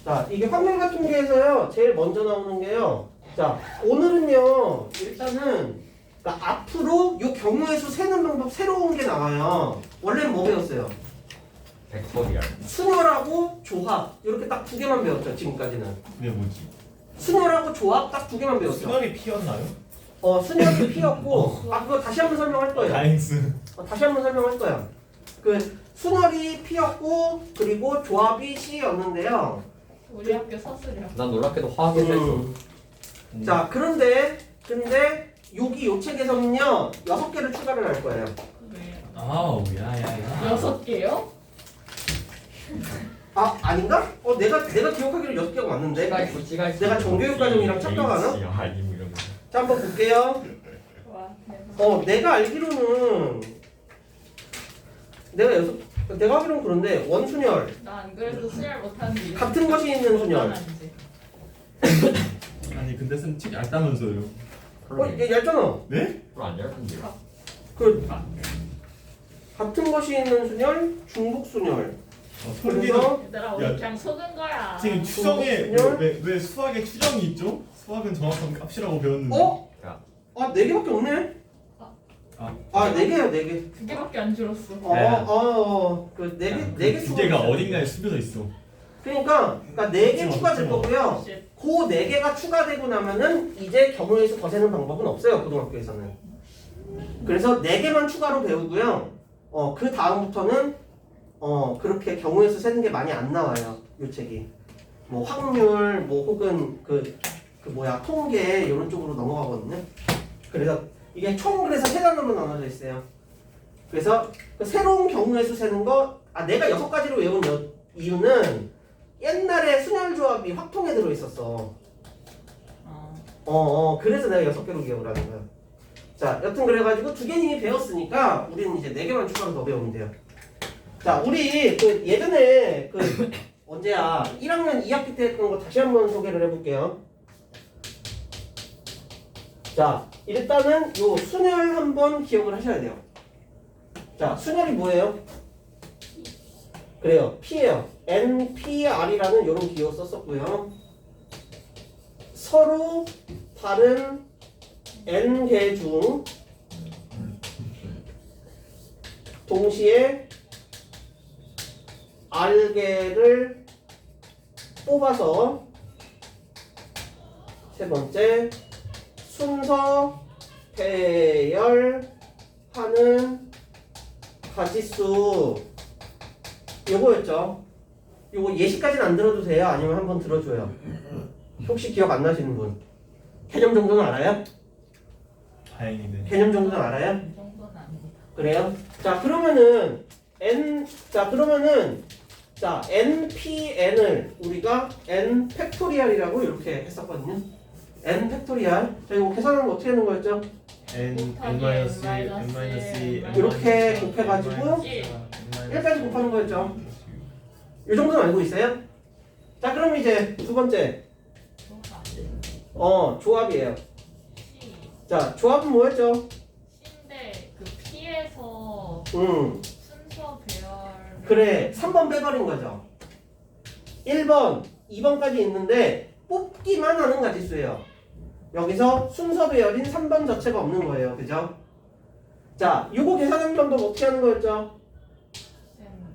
자, 이게 확률 같은 게에서요, 제일 먼저 나오는 게요. 자, 오늘은요, 일단은, 그러니까 앞으로 이 경우의 수 세는 방법 새로운 게 나와요. 원래는 뭐 배웠어요? 벡터리얼. 순열하고 조합. 이렇게 딱 두 개만 배웠죠, 지금까지는. 그게 뭐지? 순열하고 조합 딱 두 개만 배웠죠. 수널이 피었나요? 순열이 P였고, 그거 다시 한번 설명할 거예요. 다행스. 다시 한번 설명할 거야. 그 순열이 P였고 그리고 조합이 C였는데요. 우리 학교 서술이야. 난 놀랍게도 화학에서 했어. 자, 근데 여기 요 책에서는요 6개를 추가를 할 거예요. 네. 아우 야야야. 6개요? 아, 아닌가? 내가 기억하기로 6개가 맞는데. 찌가 있어. 내가 정교육과정이랑 착각하나? 아니면 이런 거. 자, 한번 볼게요. 와, 대박. 내가 알기로는 내가 하기로는 그런데 원순열 나 안 그래도 수열 못하는데. 같은 것이 있는 순열. 아니지. 아니 근데 쌤 책 얇다면서요? 얘 얇잖아. 네? 별로 안 얇은데. 그 같은 것이 있는 순열, 중복 순열. 설계도 그래서 얘들아, 우리 야, 그냥 속은 거야. 지금 추정에 중복순열? 왜 수학에 추정이 있죠? 수학은 정확한 값이라고 배웠는데. 야. 4개밖에 없네. 아, 4개야, 4개. 2개밖에 안 줄었어. 그 4개 두 개가 어딘가에 숨겨져 있어. 그러니까 4개 추가될 거고요. 쉣. 그 4개가 추가되고 나면은 이제 경우의 수 거세는 방법은 없어요, 고등학교에서는. 그래서 4개만 추가로 배우고요. 그 다음부터는 그렇게 경우의 수 세는 게 많이 안 나와요, 이 책이. 뭐 확률, 뭐 혹은 통계 이런 쪽으로 넘어가거든요. 그래서 이게 총 그래서 세 단어로 나눠져 있어요. 그래서 그 새로운 경우의 수 세는 거, 내가 6가지로 외운 이유는 옛날에 순열조합이 확통에 들어 있었어. 그래서 내가 6개로 기억을 하는 거야. 자, 여튼 그래가지고 2개 이미 배웠으니까 우리는 이제 4개만 추가로 더 배우면 돼요. 자, 우리 그 예전에 언제야? 1학년 2학기 때 했던 거 다시 한번 소개를 해볼게요. 자, 일단은 요 순열 한번 기억을 하셔야 돼요. 자, 순열이 뭐예요? 그래요, P예요. NPR이라는 이런 기호 썼었고요. 서로 다른 N개 중 동시에 R개를 뽑아서 세 번째 순서 배열하는 가지수 요거였죠. 요거 예시까지는 안 들어도 돼요? 아니면 한번 들어줘요? 혹시 기억 안 나시는 분? 개념 정도는 알아요? 다행이네. 개념 정도는 알아요? 이 정도는 아닙니다. 그래요? 자, 그러면은 NPN을 우리가 N 팩토리얼이라고 이렇게 했었거든요. N 팩토리얼. 자, 이거 계산하는 거 어떻게 하는 거였죠? 이렇게 곱해가지고 1까지 곱하는 거였죠. 이 정도는 알고 있어요? 자, 그럼 이제 두 번째 조합이에요. 자, 조합은 뭐였죠? C인데 그 P에서 순서 배열. 그래, 3번 빼버린 거죠. 1번, 2번까지 있는데 뽑기만 하는 가지수예요. 여기서 순서 배열인 3번 자체가 없는 거예요. 그죠? 자, 이거 계산하는 방법 어떻게 하는 거였죠?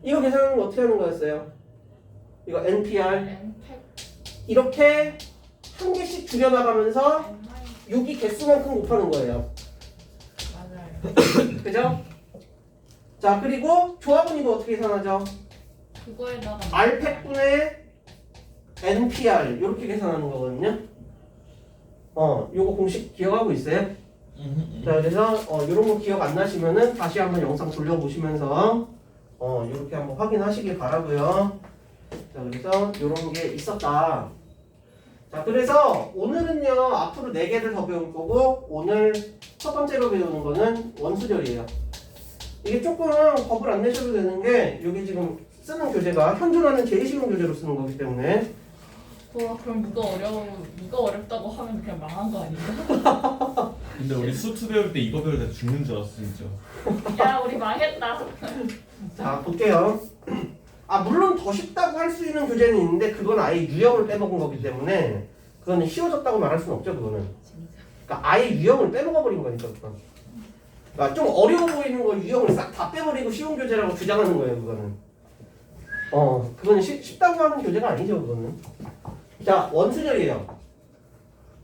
이거 계산하는 거 어떻게 하는 거였어요? 이거 NPR N팩 이렇게 한 개씩 줄여나가면서 6이 개수만큼 곱하는 거예요. 맞아요. 그죠? 자, 그리고 조합은 이거 어떻게 계산하죠? 그거에다가 R팩분의 NPR 이렇게 계산하는 거거든요. 요거 공식 기억하고 있어요? 자, 그래서 요런 거 기억 안 나시면은 다시 한번 영상 돌려보시면서 요렇게 한번 확인하시길 바라고요. 자, 그래서 요런 게 있었다. 자, 그래서 오늘은요 앞으로 4개를 더 배울 거고, 오늘 첫 번째로 배우는 거는 원수절이에요. 이게 조금 겁을 안 내셔도 되는 게, 여기 지금 쓰는 교재가 현존하는 제일 쉬운 교재로 쓰는 거기 때문에. 그럼 이거 어렵다고 하면 그냥 망한 거 아닌가? 근데 우리 수투 배울 때 이거 배울 때 죽는 줄 알았어 진짜. 야, 우리 망했다. 자, 볼게요. 물론 더 쉽다고 할 수 있는 교재는 있는데 그건 아예 유형을 빼먹은 거기 때문에 그거는 쉬워졌다고 말할 수는 없죠. 그거는. 그러니까 아예 유형을 빼먹어 버린 거니까 그건. 그러니까 좀 어려워 보이는 거 유형을 싹 다 빼버리고 쉬운 교재라고 주장하는 거예요. 그거는. 그거는 쉽다고 하는 교재가 아니죠. 그거는. 자, 원순열이에요.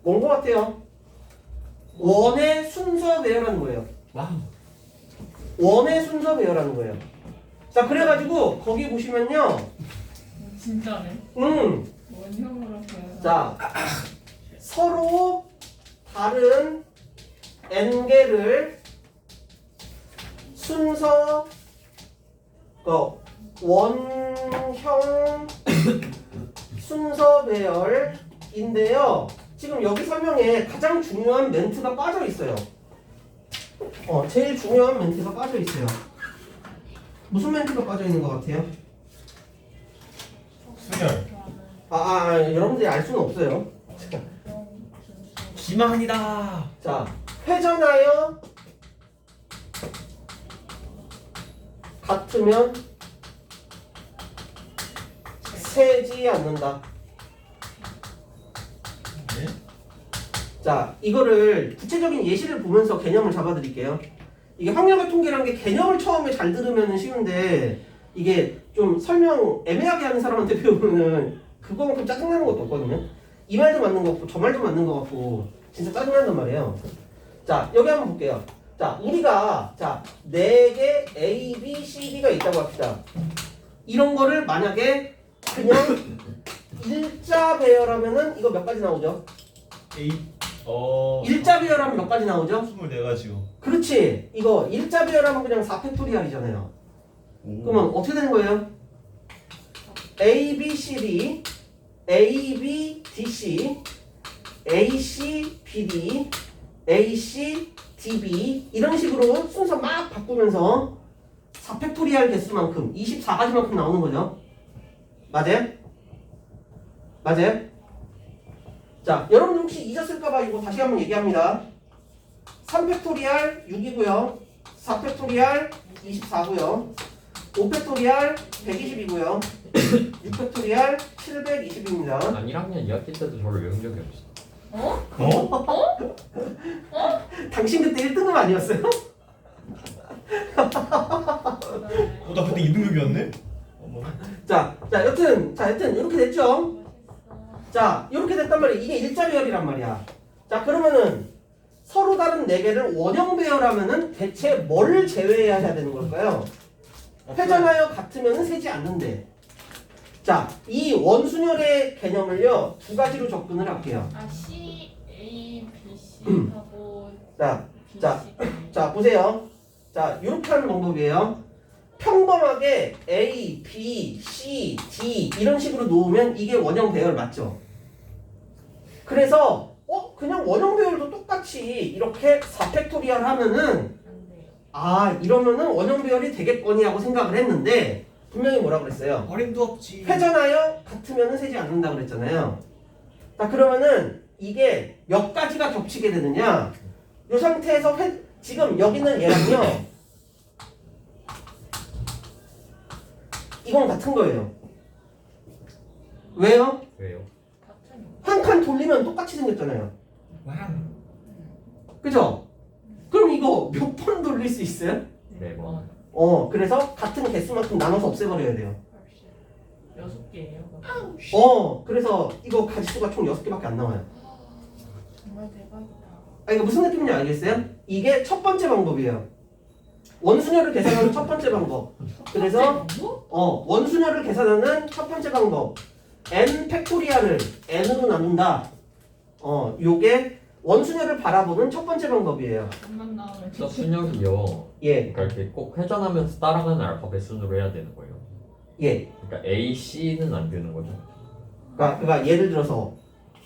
뭔 거 같아요? 원의 순서 배열하는 거예요. 와우. 원의 순서 배열하는 거예요. 자, 그래가지고 거기 보시면요. 진짜네. 원형으로 배워. 자, 서로 다른 n개를 순서 원형 순서 배열인데요. 지금 여기 설명에 가장 중요한 멘트가 빠져 있어요. 제일 중요한 멘트가 빠져 있어요. 무슨 멘트가 빠져 있는 것 같아요? 순열. 여러분들이 알 수는 없어요. 기만이다. 자, 회전하여 같으면 세지 않는다. 네? 자, 이거를 구체적인 예시를 보면서 개념을 잡아드릴게요. 이게 확률과 통계라는 게 개념을 처음에 잘 들으면 쉬운데 이게 좀 설명 애매하게 하는 사람한테 배우면은 그거만큼 짜증나는 것도 없거든요. 이 말도 맞는 거 같고 저 말도 맞는 거 같고 진짜 짜증난단 말이에요. 자, 여기 한번 볼게요. 자, 우리가 4개 A, B, C, D가 있다고 합시다. 이런 거를 만약에 그냥 일자 배열하면은 이거 몇 가지 나오죠? 일자 배열하면 몇 가지 나오죠? 24가지요. 그렇지. 이거 일자 배열하면 그냥 4팩토리얼이잖아요. 그러면 어떻게 되는 거예요? A, B, C, D, A, B, D, C, A, C, B, D, A, C, D, B 이런 식으로 순서 막 바꾸면서 4팩토리얼 개수만큼 24가지만큼 나오는 거죠. 맞아요? 맞아요? 자, 여러분 혹시 잊었을까봐 이거 다시 한번 얘기합니다. 3팩토리얼 6이고요. 4팩토리얼 24고요. 5팩토리얼 120이고요. 6팩토리얼 720입니다. 난 1학년 2학기 때도 저를 외운 적이 없어. 당신 그때 1등급 아니었어요? 나 그때 2등급이었네? 자, 여튼 이렇게 됐죠? 자, 이렇게 됐단 말이야. 이게 일자 배열이란 말이야. 자, 그러면은 서로 다른 4개를 원형 배열하면은 대체 뭘 제외해야 되는 걸까요? 회전하여 같으면은 세지 않는데. 자, 이 원순열의 개념을요 2가지로 접근을 할게요. C, A, B, C 하고 자, B, 자, C. 자, 보세요. 자, 이렇게 하는 방법이에요. 평범하게 A, B, C, D 이런 식으로 놓으면 이게 원형 배열 맞죠? 그래서 그냥 원형 배열도 똑같이 이렇게 4팩토리얼 하면은 안 돼요. 이러면은 원형 배열이 되겠거니 하고 생각을 했는데 분명히 뭐라 그랬어요? 어림도 없지. 회전하여 같으면은 세지 않는다 그랬잖아요. 자, 그러면은 이게 몇 가지가 겹치게 되느냐? 이 상태에서 지금 여기는 얘랑요. 이건 같은 거예요. 왜요? 왜요? 같은 한 칸 돌리면 똑같이 생겼잖아요. 왕. 그죠? 그럼 이거 몇 번 돌릴 수 있어요? 4번. 그래서 같은 개수만큼 나눠서 없애버려야 돼요. 6개예요. 그래서 이거 가지수가 총 6개밖에 안 나와요. 정말 대박이다. 이거 무슨 느낌인지 알겠어요? 이게 첫 번째 방법이에요. 원순열을 계산하는 첫 번째 방법. 그래서 원순열을 계산하는 첫 번째 방법. n 팩토리얼을 n으로 나눈다. 요게 원순열을 바라보는 첫 번째 방법이에요. 것만 나오면 저 순열이요. 예, 그러니까 이렇게 꼭 회전하면서 따라가는 알파벳 순으로 해야 되는 거예요. 예. 그러니까 A, C는 안 되는 거죠. 그러니까 예를 들어서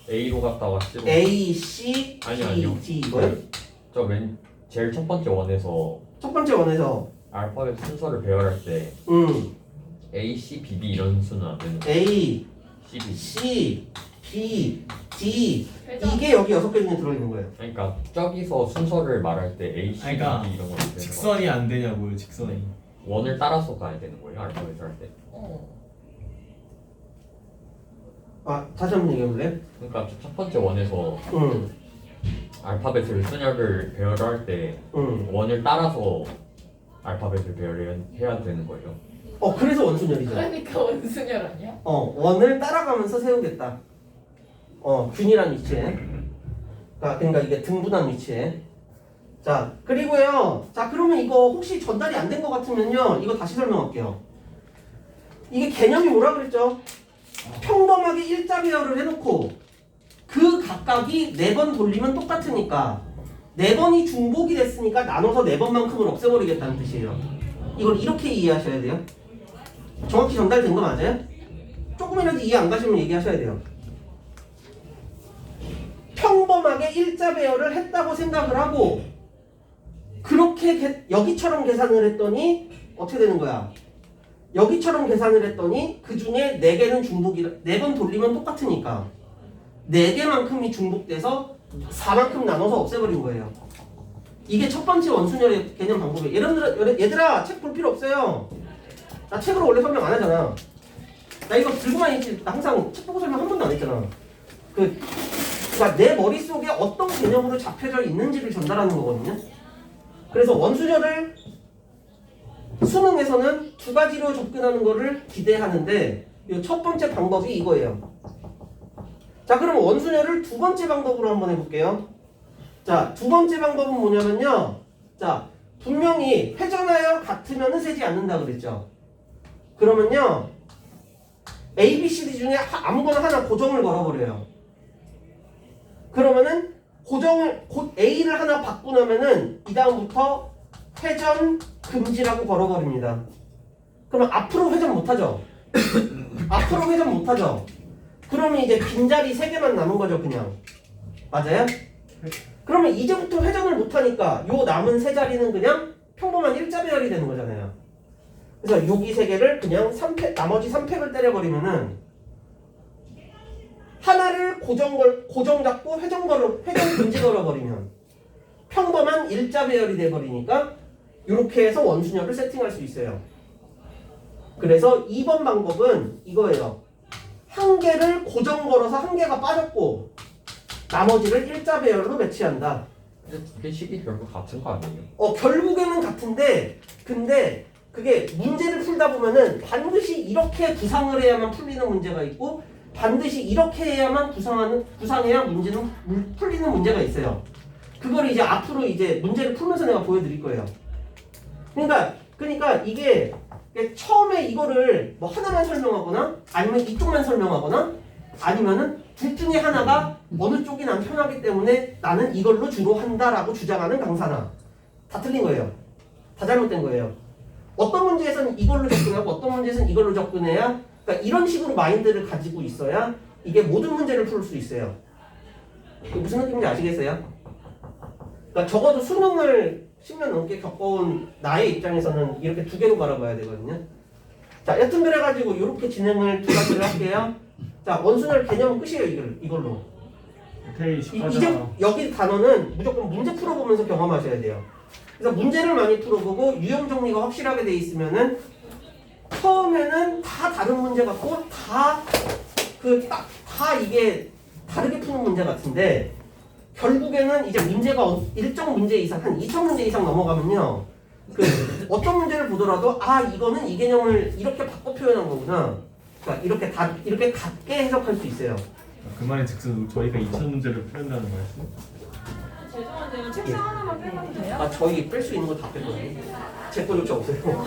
A로 갔다가 C로. A, C, 아니요. D 이거요? 저맨 제일 첫 번째 원에서 첫 번째 원에서 알파벳 순서를 배열할 때 A, C, B, D 이런 수는 안 되는 거예요. A, C, B. C, B, D 회전. 이게 여기 6개 중에 들어있는 거예요. 그러니까 저기서 순서를 말할 때 A, C, 그러니까 B, D 이런 거 되는 거. 직선이 안 되냐고요, 직선이. 원을 따라서 가야 되는 거예요 알파벳을 할 때. 아 다시 한번 얘기해볼래? 그러니까 첫 번째 원에서 응. 알파벳을 순열을 배열을 할 때 응. 원을 따라서 알파벳을 배열해야 되는 거예요. 그래서 원순열이죠. 그러니까 원순열 아니야? 원을 따라가면서 세우겠다. 균일한 위치에. 그러니까 이게 등분한 위치에. 자, 그리고요. 자, 그러면 이거 혹시 전달이 안 된 것 같으면요. 이거 다시 설명할게요. 이게 개념이 뭐라 그랬죠? 평범하게 일자 배열을 해놓고 그 각각이 4번 돌리면 똑같으니까 4번이 중복이 됐으니까 나눠서 4번만큼을 없애버리겠다는 뜻이에요. 이걸 이렇게 이해하셔야 돼요. 정확히 전달된 거 맞아요? 조금이라도 이해 안 가시면 얘기하셔야 돼요. 평범하게 일자 배열을 했다고 생각을 하고 그렇게 여기처럼 계산을 했더니 어떻게 되는 거야? 여기처럼 계산을 했더니 그 중에 4개는 중복이라 4번 돌리면 똑같으니까 4개만큼이 중복돼서 4만큼 나눠서 없애버린 거예요. 이게 첫 번째 원순열의 개념 방법이에요. 얘들아 책 볼 필요 없어요. 나 책으로 원래 설명 안 하잖아. 나 이거 들고만 있지. 나 항상 책 보고 설명 한 번도 안 했잖아. 그러니까 내 머릿속에 어떤 개념으로 잡혀져 있는지를 전달하는 거거든요. 그래서 원순열을 수능에서는 2가지로 접근하는 거를 기대하는데 이 첫 번째 방법이 이거예요. 자, 그럼 원순열을 2번째 방법으로 한번 해볼게요. 자, 2번째 방법은 뭐냐면요. 자, 분명히 회전하여 같으면 세지 않는다 그랬죠. 그러면요. A, B, C, D 중에 아무거나 하나 고정을 걸어버려요. 그러면은 A를 하나 바꾸려면은 이 다음부터 회전 금지라고 걸어버립니다. 그러면 앞으로 회전 못하죠? 앞으로 회전 못하죠? 그러면 이제 빈자리 3개만 남은 거죠, 그냥. 맞아요? 그러면 이제부터 회전을 못하니까 요 남은 3자리는 그냥 평범한 일자 배열이 되는 거잖아요. 그래서 여기 3개를 그냥 나머지 3팩을 때려버리면은 하나를 고정 잡고 회전 금지 걸어버리면 평범한 일자 배열이 돼버리니까 이렇게 해서 원순열을 세팅할 수 있어요. 그래서 2번 방법은 이거예요. 한 개를 고정 걸어서 한 개가 빠졌고 나머지를 일자 배열로 배치한다. 근데 2개씩이 결국 같은 거 아니에요? 결국에는 같은데 근데 그게 문제를 풀다 보면은 반드시 이렇게 구상을 해야만 풀리는 문제가 있고 반드시 이렇게 해야만 구상해야 문제는 풀리는 문제가 있어요. 그걸 이제 앞으로 이제 문제를 풀면서 내가 보여드릴 거예요. 그러니까 이게 처음에 이거를 뭐 하나만 설명하거나 아니면 이쪽만 설명하거나 아니면은 둘 중에 하나가 어느 쪽이 난 편하기 때문에 나는 이걸로 주로 한다라고 주장하는 강사나 다 틀린 거예요. 다 잘못된 거예요. 어떤 문제에서는 이걸로 접근하고 어떤 문제에서는 이걸로 접근해야 그러니까 이런 식으로 마인드를 가지고 있어야 이게 모든 문제를 풀 수 있어요. 무슨 느낌인지 아시겠어요? 그러니까 적어도 수능을 10년 넘게 겪어온 나의 입장에서는 이렇게 2개로 바라봐야 되거든요. 자, 여튼 그래가지고 이렇게 진행을 2가지를 할게요. 자, 원순열 개념은 끝이에요. 이걸로. 오케이, 이제 여기 단어는 무조건 문제 풀어보면서 경험하셔야 돼요. 그래서 문제를 많이 풀어보고 유형 정리가 확실하게 돼 있으면은 처음에는 다 다른 문제 같고 다 이게 다르게 푸는 문제 같은데 결국에는 이제 문제가 일정 문제 이상 한 2000문제 이상 넘어가면요. 어떤 문제를 보더라도 이거는 이 개념을 이렇게 바꿔 표현한 거구나. 그러니까 이렇게 같게 해석할 수 있어요. 그 말인 즉슨 저희가 2000문제를 풀는다는 말씀? 죄송한데요. 책상 하나만 빼면 돼요? 저희 뺄 수 있는 거 다 뺐거든요. 제 거조차 없어요.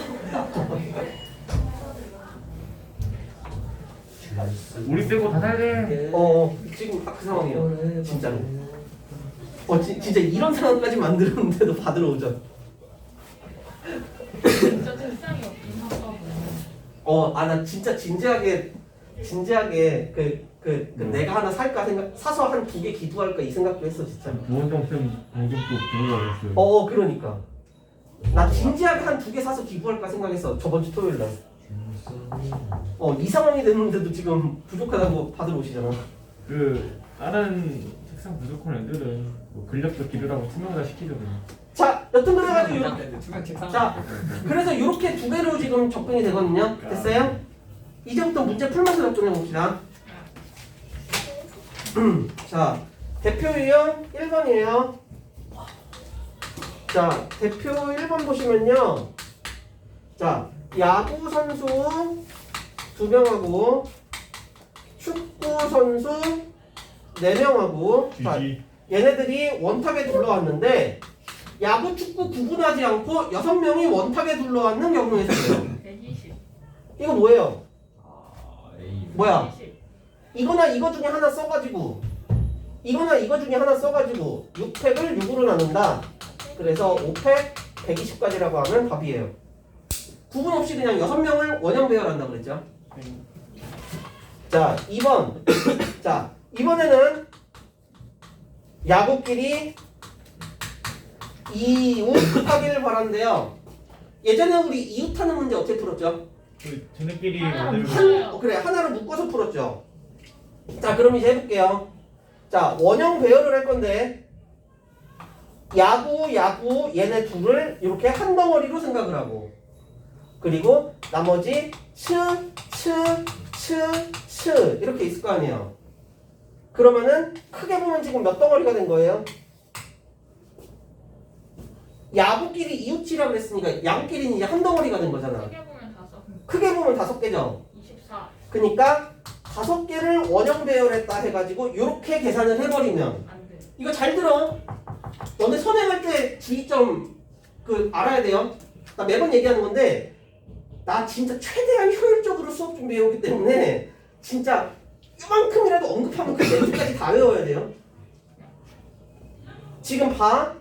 우리 빼고 다 사야 돼. 지금 딱 그 상황이에요. 진짜로. 진짜 이런 상황까지 만들었는데도 받으러 오죠. 진짜 책상이 없긴 하다 보네. 나 진짜 진지하게 내가 하나 살까 사서 한 2개 기부할까 이 생각도 했어 진짜. 무원정 쌤 방금 또 기부가 됐어요. 그러니까 나 진지하게 한 2개 사서 기부할까 생각했어 저번 주 토요일 날. 이 상황이 됐는데도 지금 부족하다고 받으러 오시잖아. 다른 책상 부족한 애들은 뭐 근력도 기르라고 투명화 시키거든요. 자, 여튼 그래가지고 이렇게 투명 책상. 자, 그래서 이렇게 두 개로 지금 접근이 되거든요. 됐어요? 이제부터 문제 풀면서 접근해 봅시다. 자, 대표 유형 1번이에요. 자, 대표 1번 보시면요. 자, 야구 선수 2명하고 축구 선수 4명하고 자, GG. 얘네들이 원탑에 둘러왔는데 야구, 축구 구분하지 않고 6명이 원탑에 둘러왔는 경우에 있어요. 120. 이거 뭐예요? A. 뭐야? 120. 이거나 이거 중에 하나 써가지고 이거나 이거 중에 하나 써가지고 6팩을 6으로 나눈다. 그래서 5팩 120까지라고 하면 답이에요. 구분 없이 그냥 6명을 원형 배열한다 그랬죠. 자, 2번. 자, 이번에는 야구끼리 이웃하기를 바란대요. 예전에 우리 이웃하는 문제 어떻게 풀었죠? 쟤네끼리 하나 만들고 그래, 하나를 묶어서 풀었죠. 자, 그럼 이제 해볼게요. 자, 원형 배열을 할 건데 야구 얘네 둘을 이렇게 한 덩어리로 생각을 하고 그리고 나머지 츠 이렇게 있을 거 아니에요. 그러면은 크게 보면 지금 몇 덩어리가 된 거예요? 야구끼리 이웃이라고 그랬으니까 야구끼리는 이제 한 덩어리가 된 거잖아. 크게 보면 5. 크게 보면 5개죠. 24. 그러니까 5개를 원형 배열했다 해가지고 이렇게 계산을 해버리면 안 돼. 이거 잘 들어. 너네 선행할 때 주의점 알아야 돼요. 나 매번 얘기하는 건데 나 진짜 최대한 효율적으로 수업 준비해오기 때문에 진짜 이만큼이라도 언급하면 그 멘트까지 다 외워야 돼요. 지금 봐.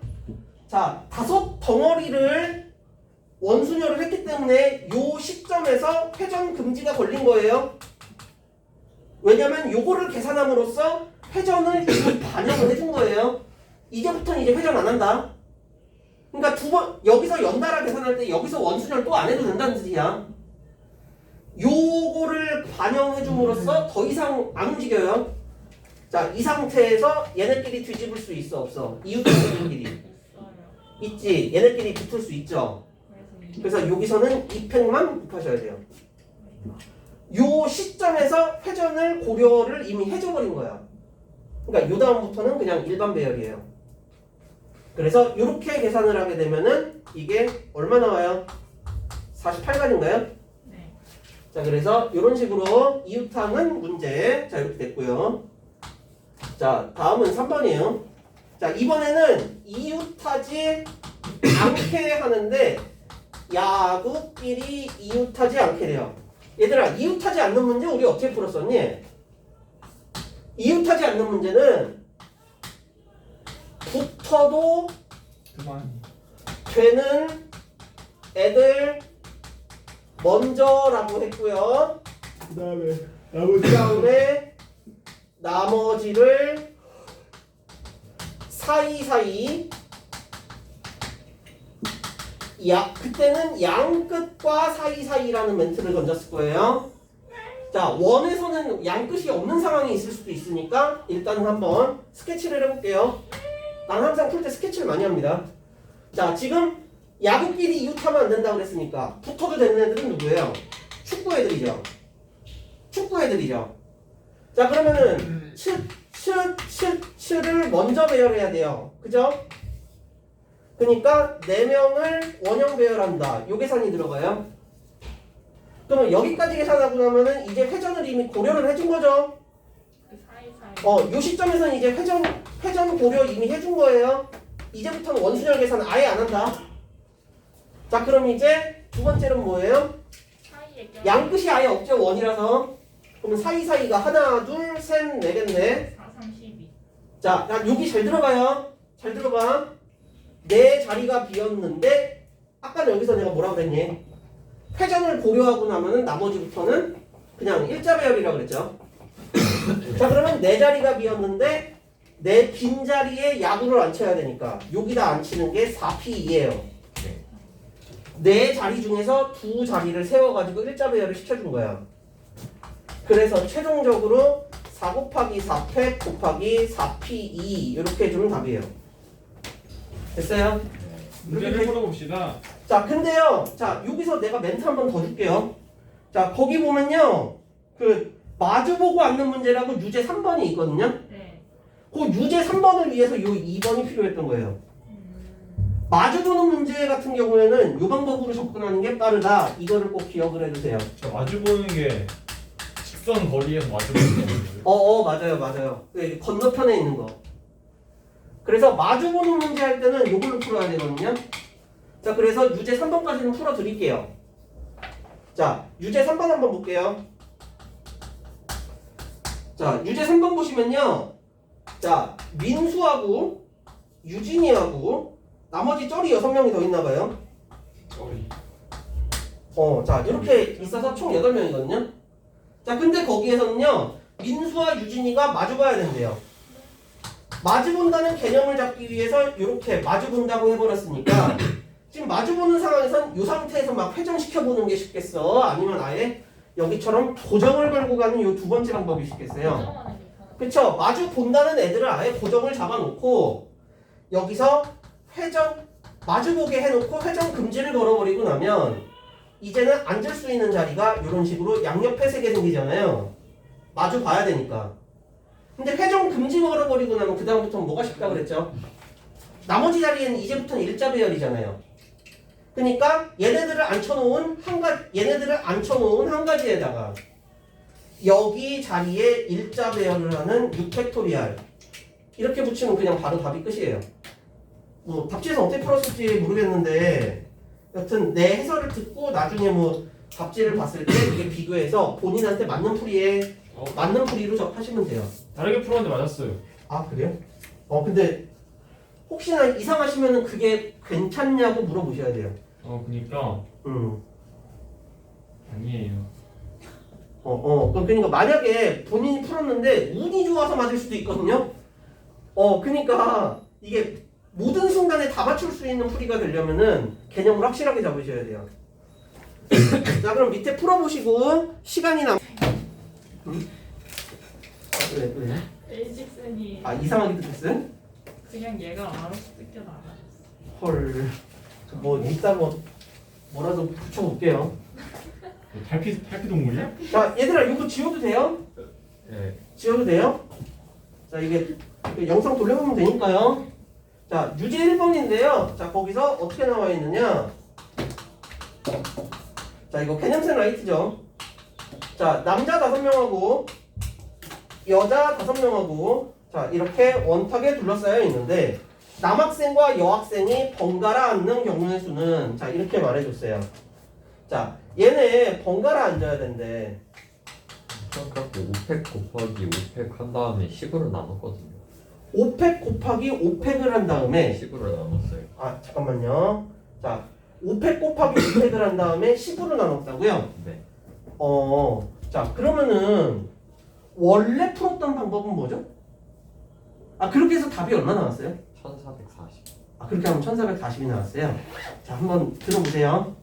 자, 5 덩어리를 원순열을 했기 때문에 요 시점에서 회전 금지가 걸린 거예요. 왜냐면 요거를 계산함으로써 회전을 이미 반영을 해준 거예요. 이제부터는 이제 회전 안 한다. 그러니까 2번 여기서 연달아 계산할 때 여기서 원순열 또 안 해도 된다는 뜻이야. 요거를 반영해 줌으로써 더 이상 안 움직여요. 자, 이 상태에서 얘네끼리 뒤집을 수 있어 없어? 이웃들끼리 있어요. 있지. 얘네끼리 붙을 수 있죠. 그래서 여기서는 2팩만 곱하셔야 돼요. 요 시점에서 회전을 고려를 이미 해줘버린 거야. 그러니까 요 다음부터는 그냥 일반 배열이에요. 그래서 이렇게 계산을 하게 되면은 이게 얼마 나와요? 48가지인가요? 네. 자, 그래서 이런 식으로 이웃하는 문제 자 이렇게 됐고요. 자, 다음은 3번이에요. 자, 이번에는 이웃하지 않게 하는데 야구끼리 이웃하지 않게 돼요. 얘들아, 이웃하지 않는 문제 우리 어떻게 풀었었니? 이웃하지 않는 문제는 붙어도 그만. 되는 애들 먼저라고 했고요. 그 다음에 나머지를 사이사이 그때는 양 끝과 사이사이라는 멘트를 던졌을 거예요. 자, 원에서는 양 끝이 없는 상황이 있을 수도 있으니까 일단 한번 스케치를 해볼게요. 난 항상 풀 때 스케치를 많이 합니다. 자, 지금 야구끼리 이웃하면 안 된다고 그랬으니까 붙어도 되는 애들은 누구예요? 축구 애들이죠. 축구 애들이죠. 자, 그러면은 를 먼저 배열해야 돼요. 그죠? 그러니까 4명을 원형 배열한다. 요 계산이 들어가요. 그러면 여기까지 계산하고 나면은 이제 회전을 이미 고려를 해준 거죠. 그 사이사이. 요 시점에서는 이제 회전 고려 이미 해준 거예요. 이제부터는 원순열 계산 아예 안 한다. 자, 그럼 이제 두 번째는 뭐예요? 사이에 껴. 양 끝이 아예 없죠, 원이라서. 그러면 사이사이가 하나, 둘, 셋, 네겠네. 4, 3, 12. 자, 여기 잘 들어봐요. 잘 들어봐. 내 자리가 비었는데 아까는 여기서 내가 뭐라고 그랬니? 회전을 고려하고 나면은 나머지부터는 그냥 일자 배열이라고 그랬죠. 자, 그러면 내 자리가 비었는데 내 빈 자리에 야구를 앉혀야 되니까 여기다 앉히는 게 4P2예요. 내 자리 중에서 두 자리를 세워가지고 일자 배열을 시켜준 거야. 그래서 최종적으로 4 곱하기 4팩 곱하기 4P2 이렇게 해주면 답이에요. 됐어요? 문제를 풀어봅시다. 자, 근데요. 자, 여기서 내가 멘트 한 번 더 줄게요. 자, 거기 보면요. 그 마주보고 앉는 문제라고 유제 3번이 있거든요. 네. 그 유제 3번을 위해서 요 2번이 필요했던 거예요. 마주보는 문제 같은 경우에는 이 방법으로 접근하는 게 빠르다. 이거를 꼭 기억을 해두세요. 저 마주 보는 게 직선 거리에서 마주 보는 거예요. 맞아요, 맞아요. 네, 건너편에 있는 거. 그래서 마주보는 문제 할 때는 이걸로 풀어야 되거든요. 자, 그래서 유제 3번까지는 풀어드릴게요. 자, 유제 3번 한번 볼게요. 자, 유제 3번 보시면요. 자, 민수하고 유진이하고 나머지 쩔이 6명이 더 있나봐요. 자, 이렇게 있어서 총 8명이거든요. 자, 근데 거기에서는요, 민수와 유진이가 마주봐야 된대요. 마주본다는 개념을 잡기 위해서 이렇게 마주본다고 해버렸으니까 지금 마주보는 상황에선 이 상태에서 막 회전시켜보는 게 쉽겠어? 아니면 아예 여기처럼 고정을 걸고 가는 이 두 번째 방법이 쉽겠어요? 고정하는 게 편하다. 그쵸? 마주 본다는 애들을 아예 고정을 잡아놓고 여기서 회전 마주보게 해놓고 회전 금지를 걸어버리고 나면 이제는 앉을 수 있는 자리가 이런 식으로 양옆에 3개 생기잖아요. 마주 봐야 되니까. 근데 회전 금지 걸어버리고 나면 그 다음부터는 뭐가 쉽다 그랬죠? 나머지 자리에는 이제부터는 일자 배열이잖아요. 그러니까 얘네들을 앉혀놓은 한 가지에다가 여기 자리에 일자 배열을 하는 6팩토리알 이렇게 붙이면 그냥 바로 답이 끝이에요. 뭐 답지에서 어떻게 풀었을지 모르겠는데 여튼 내 해설을 듣고 나중에 뭐 답지를 봤을 때 이게 비교해서 본인한테 맞는 풀이로 접하시면 돼요. 다르게 풀었는데 맞았어요. 아, 그래요? 근데 혹시나 이상하시면은 그게 괜찮냐고 물어보셔야 돼요. 그니까 아니에요. 그러니까 만약에 본인이 풀었는데 운이 좋아서 맞을 수도 있거든요. 그러니까 이게 모든 순간에 다 맞출 수 있는 풀이가 되려면은 개념을 확실하게 잡으셔야 돼요. 자, 그럼 밑에 풀어보시고 시간이 그래. 일직선이 이상하게 뜻했어요? 그냥 얘가 알아서 뜯겨나가. 헐. 뭐 이따 뭐라도 붙여볼게요. 탈피 동물이야? 자, 얘들아 이거 지워도 돼요? 네. 지워도 돼요? 자, 이게 영상 돌려보면 되니까요. 자, 유제 1번인데요. 자, 거기서 어떻게 나와 있느냐? 자, 이거 개념생 라이트죠. 자, 남자 5명하고 여자 5명하고 자, 이렇게 원탁에 둘러싸여 있는데 남학생과 여학생이 번갈아 앉는 경우의 수는 자, 이렇게 말해줬어요. 자, 얘네 번갈아 앉아야 된대. 그래갖고 5팩 곱하기 5팩 한 다음에 10으로 나눴거든요. 5팩 곱하기 5팩을 한 다음에 10으로 나눴어요. 잠깐만요. 자, 5팩 곱하기 5팩을 한 다음에 10으로 나눴다고요? 네. 자, 그러면은 원래 풀었던 방법은 뭐죠? 그렇게 해서 답이 얼마 나왔어요? 1440. 그렇게 하면 1440이 나왔어요. 자, 한번 들어보세요.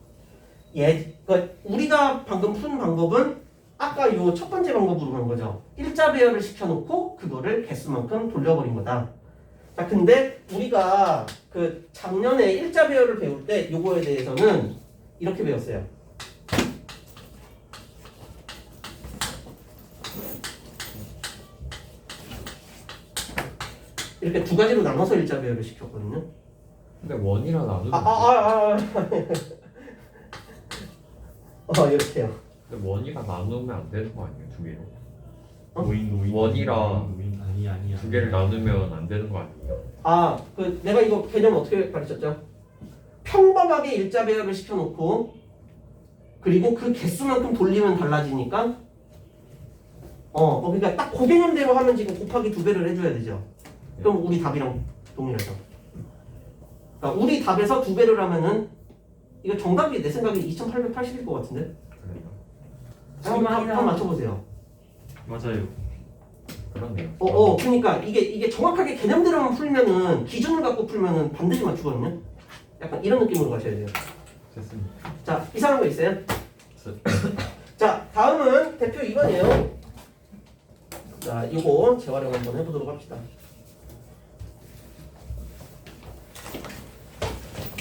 우리가 방금 푼 방법은 아까 요 첫 번째 방법으로 간 거죠. 일자 배열을 시켜놓고 그거를 개수만큼 돌려버린 거다. 자, 근데 우리가 그 작년에 일자 배열을 배울 때 요거에 대해서는 이렇게 배웠어요. 이렇게 두 가지로 나눠서 일자 배열을 시켰거든요. 근데 원이랑 나누면 이렇게요. 근데 원이랑 나누면 안 되는 거 아니에요? 두 개로? 노인 원이랑 아니야. 두 개를 나누면 안 되는 거 아니에요? 내가 이거 개념 어떻게 가르쳤죠? 평범하게 일자 배열을 시켜놓고 그리고 그 개수만큼 돌리면 달라지니까 그러니까 딱 그 개념대로 하면 지금 곱하기 2배를 해줘야 되죠. 그럼 우리 답이랑 동일하죠. 그러니까 우리 답에서 2배를 하면은 이거 정답이 내 생각에 2880일 것 같은데? 그래요. 한번 맞춰보세요. 맞아요. 그렇네요. 그러니까 이게 정확하게 개념대로만 풀면은 기준을 갖고 풀면은 반드시 맞추거든요. 약간 이런 느낌으로 가셔야 돼요. 됐습니다. 자, 이상한 거 있어요? 자, 다음은 대표 2번이에요. 자, 이거 재활용 한번 해보도록 합시다.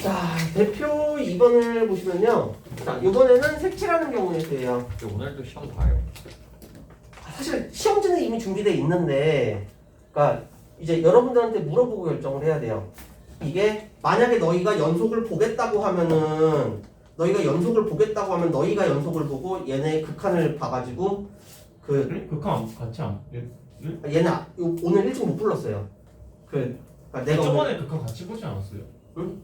자, 대표 2번을 보시면요. 자, 이번에는 색칠하는 경우에서예요. 근데 오늘도 시험 봐요. 사실 시험지는 이미 준비되어 있는데, 그러니까 이제 여러분들한테 물어보고 결정을 해야 돼요. 이게 만약에 너희가 연속을 보겠다고 하면은 너희가 연속을 보고 얘네 극한을 봐가지고 그 그래? 극한 같이 안. 얘네 오늘 일찍 못 불렀어요. 그러니까 내가 저번에 극한 같이 보지 않았어요?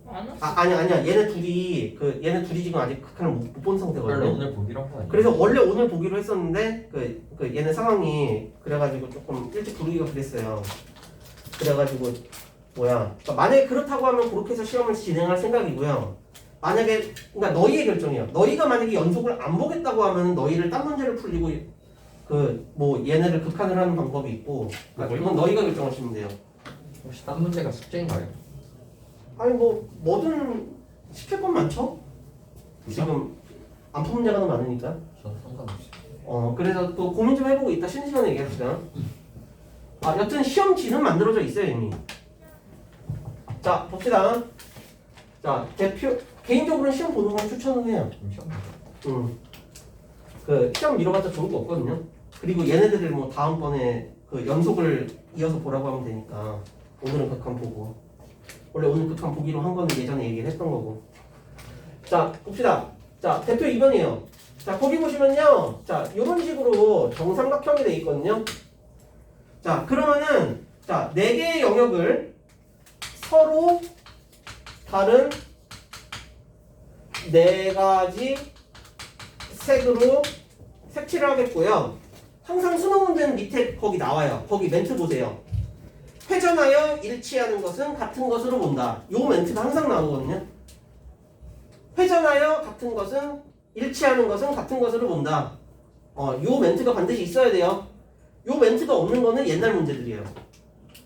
안 왔어. 아니야 얘네 둘이 지금 아직 극한을 못 본 원래 상태거든요. 오늘 보기로 한 거 아니에요? 그래서 원래 오늘 보기로 했었는데 그 얘네 상황이 그래가지고 조금 일찍 부르기가 그랬어요. 그래가지고 그러니까 만약에 그렇다고 하면 그렇게 해서 시험을 진행할 생각이고요. 만약에 그러니까 너희의 결정이에요. 너희가 만약에 연속을 안 보겠다고 하면 너희를 딴 문제를 풀리고 뭐 얘네를 극한을 하는 방법이 있고 그러니까 그건 너희가 결정하시면 돼요. 혹시 딴 문제가 숙제인가요? 아니 뭐 뭐든 시킬 건 많죠. 지금 안 푼 문제가 너무 많으니까. 저는 상관없어요. 그래서 또 고민 좀 해보고 이따 쉬는 시간에 얘기합시다. 여튼 시험지는 만들어져 있어요 이미. 자 봅시다. 자 대표 개인적으로는 시험 보는 걸 추천을 해요. 좀 시험 봐요. 그 시험 미뤄봤자 좋을 거 없거든요. 그리고 얘네들을 뭐 다음번에 그 연속을 이어서 보라고 하면 되니까 오늘은 극한 보고 원래 오늘 극한 보기로 한 거는 예전에 얘기를 했던 거고. 자 봅시다. 자 대표 2번이에요. 자 거기 보시면요. 자 이런 식으로 정삼각형이 돼 있거든요. 자 그러면은 자 4개의 영역을 서로 다른 4가지 색으로 색칠을 하겠고요. 항상 수능 문제는 밑에 거기 나와요. 거기 멘트 보세요. 회전하여 일치하는 것은 같은 것으로 본다. 요 멘트가 항상 나오거든요. 회전하여 같은 것은 일치하는 것은 같은 것으로 본다. 요 멘트가 반드시 있어야 돼요. 요 멘트가 없는 거는 옛날 문제들이에요.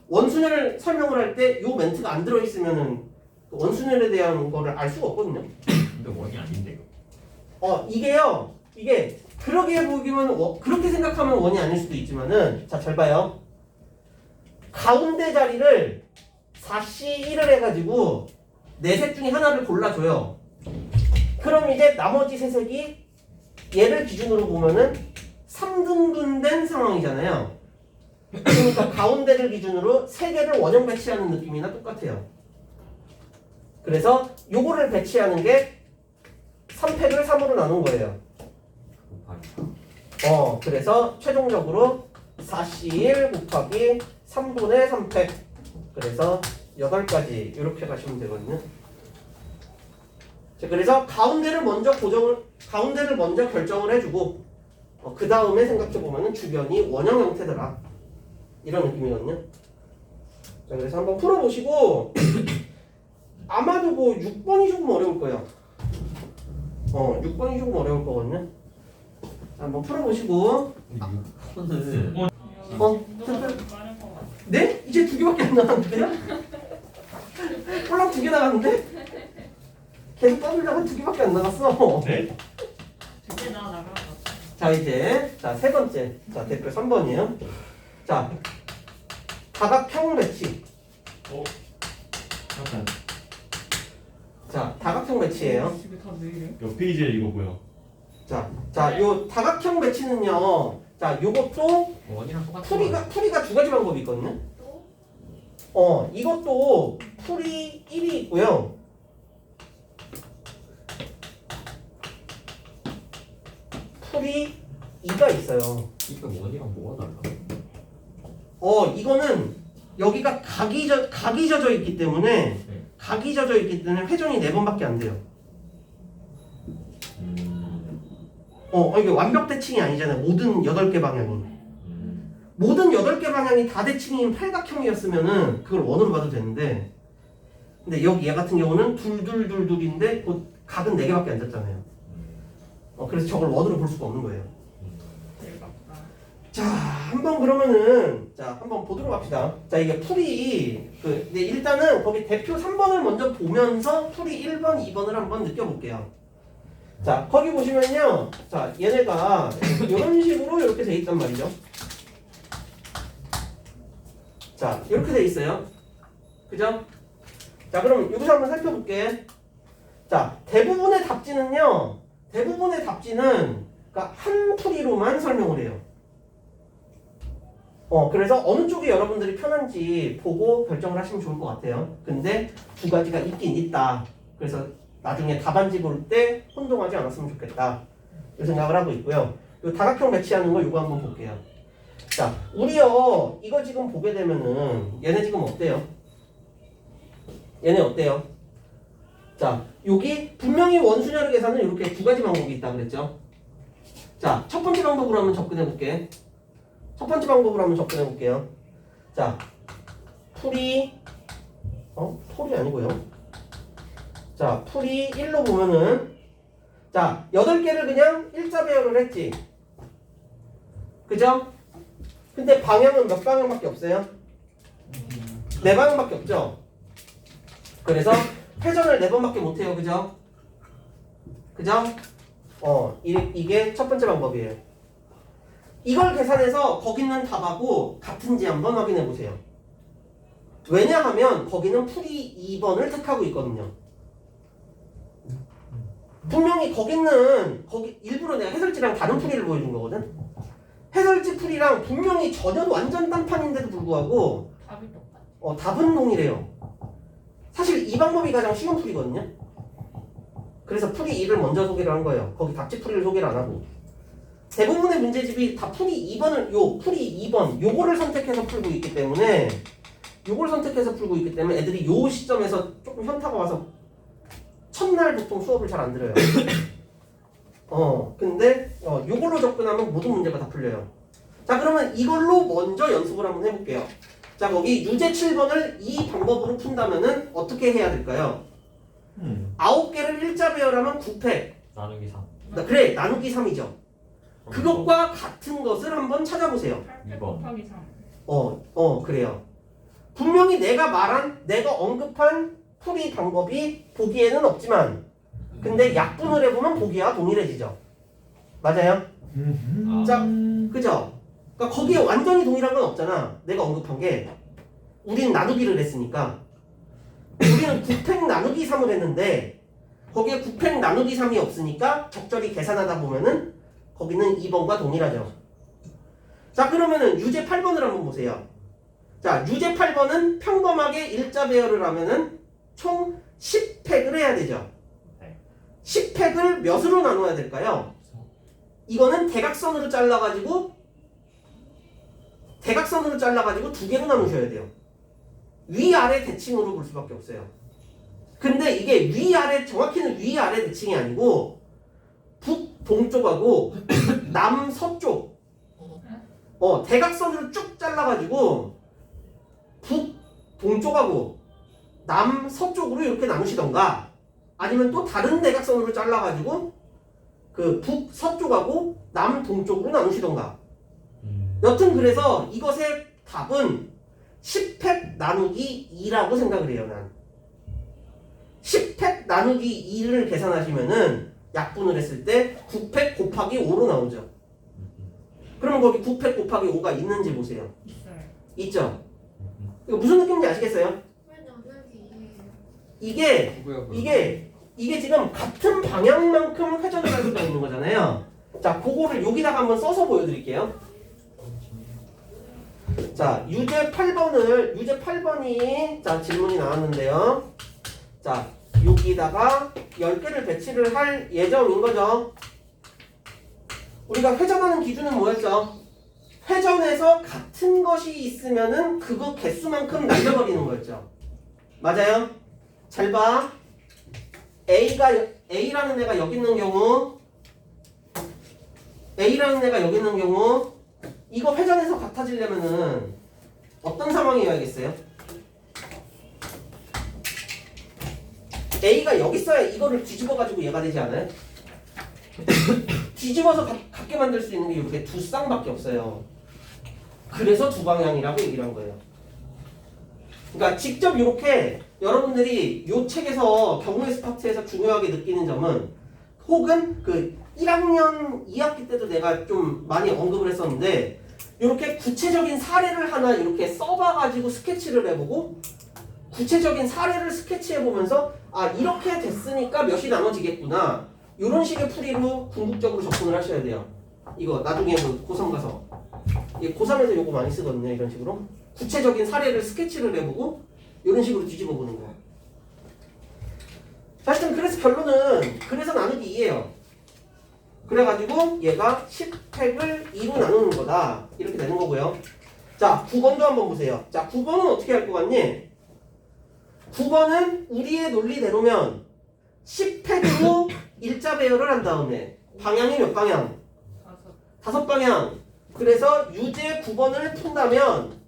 원순열 설명을 할 때 요 멘트가 안 들어있으면은 원순열에 대한 거를 알 수가 없거든요. 근데 원이 아닌데요. 이게 그러게 보기면 그렇게 생각하면 원이 아닐 수도 있지만은 자 잘 봐요. 가운데 자리를 4C1을 해가지고 4색 중에 하나를 골라줘요. 그럼 이제 나머지 3색이 얘를 기준으로 보면은 3등분된 상황이잖아요. 그러니까 가운데를 기준으로 3개를 원형 배치하는 느낌이나 똑같아요. 그래서 요거를 배치하는 게 3팩을 3으로 나눈 거예요. 그래서 최종적으로 4C1 곱하기 3분의 3팩. 그래서 8가지 이렇게 가시면 되거든요. 자, 그래서 가운데를 먼저 결정을 해주고 그 다음에 생각해보면 주변이 원형 형태더라. 이런 느낌이거든요. 자, 그래서 한번 풀어보시고 아마도 뭐 6번이 조금 어려울 거예요. 6번이 조금 어려울 거거든요. 자, 한번 풀어보시고. 근데 6번은 네? 이제 2개밖에 안 나왔는데요? 꼴랑 2개 나갔는데? 계속 떠들다가 2개밖에 안 나갔어. 네? 되게 나가라. 자 이제 세 번째. 자 대표 3번이에요. 자 다각형 배치. 잠깐. 자 다각형 배치예요. 집에 다 내일이에요? 몇 페이지에 이거 뭐야? 자 요 다각형 배치는요. 자 요것도 원이랑 똑같은 거. 풀이가 2가지 방법이 있거든요. 이것도 풀이 1이 있고요. 풀이 2가 있어요. 이거 원이랑 뭐가 달라? 이거는 여기가 각이 져져 있기 때문에 회전이 4번밖에 안 돼요. 이게 완벽 대칭이 아니잖아요. 모든 8개 방향이. 모든 8개 방향이 다 대칭인 팔각형이었으면은 그걸 원으로 봐도 되는데 근데 여기 얘 같은 경우는 둘인데 각은 4개밖에 안 졌잖아요. 그래서 저걸 원으로 볼 수가 없는 거예요. 대박다. 자, 한번 그러면은 한번 보도록 합시다. 자, 이게 풀이 근데 일단은 거기 대표 3번을 먼저 보면서 풀이 1번, 2번을 한번 느껴볼게요. 자, 거기 보시면요. 자, 얘네가 이런 식으로 이렇게 돼 있단 말이죠. 자, 이렇게 돼 있어요. 그죠? 자, 그럼 여기서 한번 살펴볼게. 자, 대부분의 답지는요. 대부분의 답지는 그러니까 한 풀이로만 설명을 해요. 그래서 어느 쪽이 여러분들이 편한지 보고 결정을 하시면 좋을 것 같아요. 근데 두 가지가 있긴 있다. 그래서 나중에 답안지 볼 때 혼동하지 않았으면 좋겠다. 이 생각을 하고 있고요. 요 다각형 배치하는 거 이거 한번 볼게요. 자, 우리요 이거 지금 보게 되면은 얘네 지금 어때요? 얘네 어때요? 자, 여기 분명히 원순열의 계산은 이렇게 두 가지 방법이 있다 그랬죠? 자, 첫 번째 방법으로 한번 접근해 볼게. 첫 번째 방법으로 한번 접근해 볼게요. 자, 풀이 풀이 아니고요. 자, 풀이 1로 보면은 자, 8개를 그냥 일자 배열을 했지. 그죠? 근데 방향은 몇 방향밖에 없어요? 4방향밖에 없죠? 그래서 회전을 4번밖에 못해요. 그죠? 그죠? 이게 첫 번째 방법이에요. 이걸 계산해서 거기 있는 답하고 같은지 한번 확인해 보세요. 왜냐하면 거기는 풀이 2번을 택하고 있거든요. 분명히 거기는 일부러 내가 해설지랑 다른 풀이를 보여준 거거든. 해설지 풀이랑 분명히 전혀 완전 딴판인데도 불구하고 답이 똑같아. 답은 동일해요. 사실 이 방법이 가장 쉬운 풀이거든요. 그래서 풀이 2를 먼저 소개를 한 거예요. 거기 답지 풀이를 소개를 안 하고. 대부분의 문제집이 다 풀이 2번을 풀이 2번 요거를 선택해서 풀고 있기 때문에 애들이 요 시점에서 조금 현타가 와서 첫날 보통 수업을 잘 안 들어요. 근데 요걸로 접근하면 모든 문제가 다 풀려요. 자, 그러면 이걸로 먼저 연습을 한번 해볼게요. 자, 거기 유제 7번을 이 방법으로 푼다면은 어떻게 해야 될까요? 9개를 일자 배열하면 9팩. 나누기 3. 그래, 나누기 3이죠. 그것과 같은 것을 한번 찾아보세요. 8 2번. 곱하기 3. 그래요. 분명히 내가 언급한 풀이 방법이 보기에는 없지만 근데 약분을 해보면 보기와 동일해지죠. 맞아요? 자, 그죠? 그러니까 거기에 완전히 동일한 건 없잖아. 내가 언급한 게 우리는 나누기를 했으니까 우리는 9팩 나누기 3을 했는데 거기에 9팩 나누기 3이 없으니까 적절히 계산하다 보면은 거기는 2번과 동일하죠. 자, 그러면은 유제 8번을 한번 보세요. 자, 유제 8번은 평범하게 일자 배열을 하면은 총 10팩을 해야 되죠. 10팩을 몇으로 나눠야 될까요? 이거는 대각선으로 잘라가지고 두 개로 나누셔야 돼요. 위아래 대칭으로 볼 수밖에 없어요. 근데 이게 정확히는 위아래 대칭이 아니고 북동쪽하고 남서쪽 대각선으로 쭉 잘라가지고 북동쪽하고 남서쪽으로 이렇게 나누시던가 아니면 또 다른 대각선으로 잘라가지고 그 북서쪽하고 남동쪽으로 나누시던가 여튼 그래서 이것의 답은 10팩 나누기 2라고 생각을 해요. 난 10팩 나누기 2를 계산하시면은 약분을 했을 때 9팩 곱하기 5로 나오죠. 그러면 거기 9팩 곱하기 5가 있는지 보세요. 있어요. 있죠? 이거 무슨 느낌인지 아시겠어요? 이게 지금 같은 방향만큼 회전을 할 수가 있는 거잖아요. 자, 그거를 여기다가 한번 써서 보여드릴게요. 자, 유제 8번이 자, 질문이 나왔는데요. 자, 여기다가 10개를 배치를 할 예정인 거죠. 우리가 회전하는 기준은 뭐였죠? 회전해서 같은 것이 있으면은 그거 개수만큼 날려버리는 거였죠. 맞아요? 잘 봐. A라는 애가 여기 있는 경우 이거 회전해서 같아지려면은 어떤 상황이어야겠어요? A가 여기 있어야 이거를 뒤집어가지고 얘가 되지 않아요? 뒤집어서 같게 만들 수 있는 게 이렇게 두 쌍밖에 없어요. 그래서 두 방향이라고 얘기를 한 거예요. 그러니까 직접 이렇게 여러분들이 이 책에서 경우의 스타트에서 중요하게 느끼는 점은 혹은 그 1학년 2학기 때도 내가 좀 많이 언급을 했었는데 이렇게 구체적인 사례를 하나 이렇게 써봐가지고 스케치를 해보고 구체적인 사례를 스케치해 보면서 아 이렇게 됐으니까 몇이 나눠지겠구나 이런 식의 풀이로 궁극적으로 접근을 하셔야 돼요. 이거 나중에 뭐 고3 가서 고3에서 요거 많이 쓰거든요. 이런 식으로 구체적인 사례를 스케치를 해보고 이런 식으로 뒤집어 보는 거예요. 하여튼 그래서 결론은 그래서 나누기 2예요. 그래가지고 얘가 10팩을 2로 나누는 거다 이렇게 되는 거고요. 자 9번도 한번 보세요. 자 9번은 어떻게 할 것 같니? 9번은 우리의 논리대로면 10팩으로 일자 배열을 한 다음에 방향이 몇 방향? 5방향. 그래서 유제 9번을 푼다면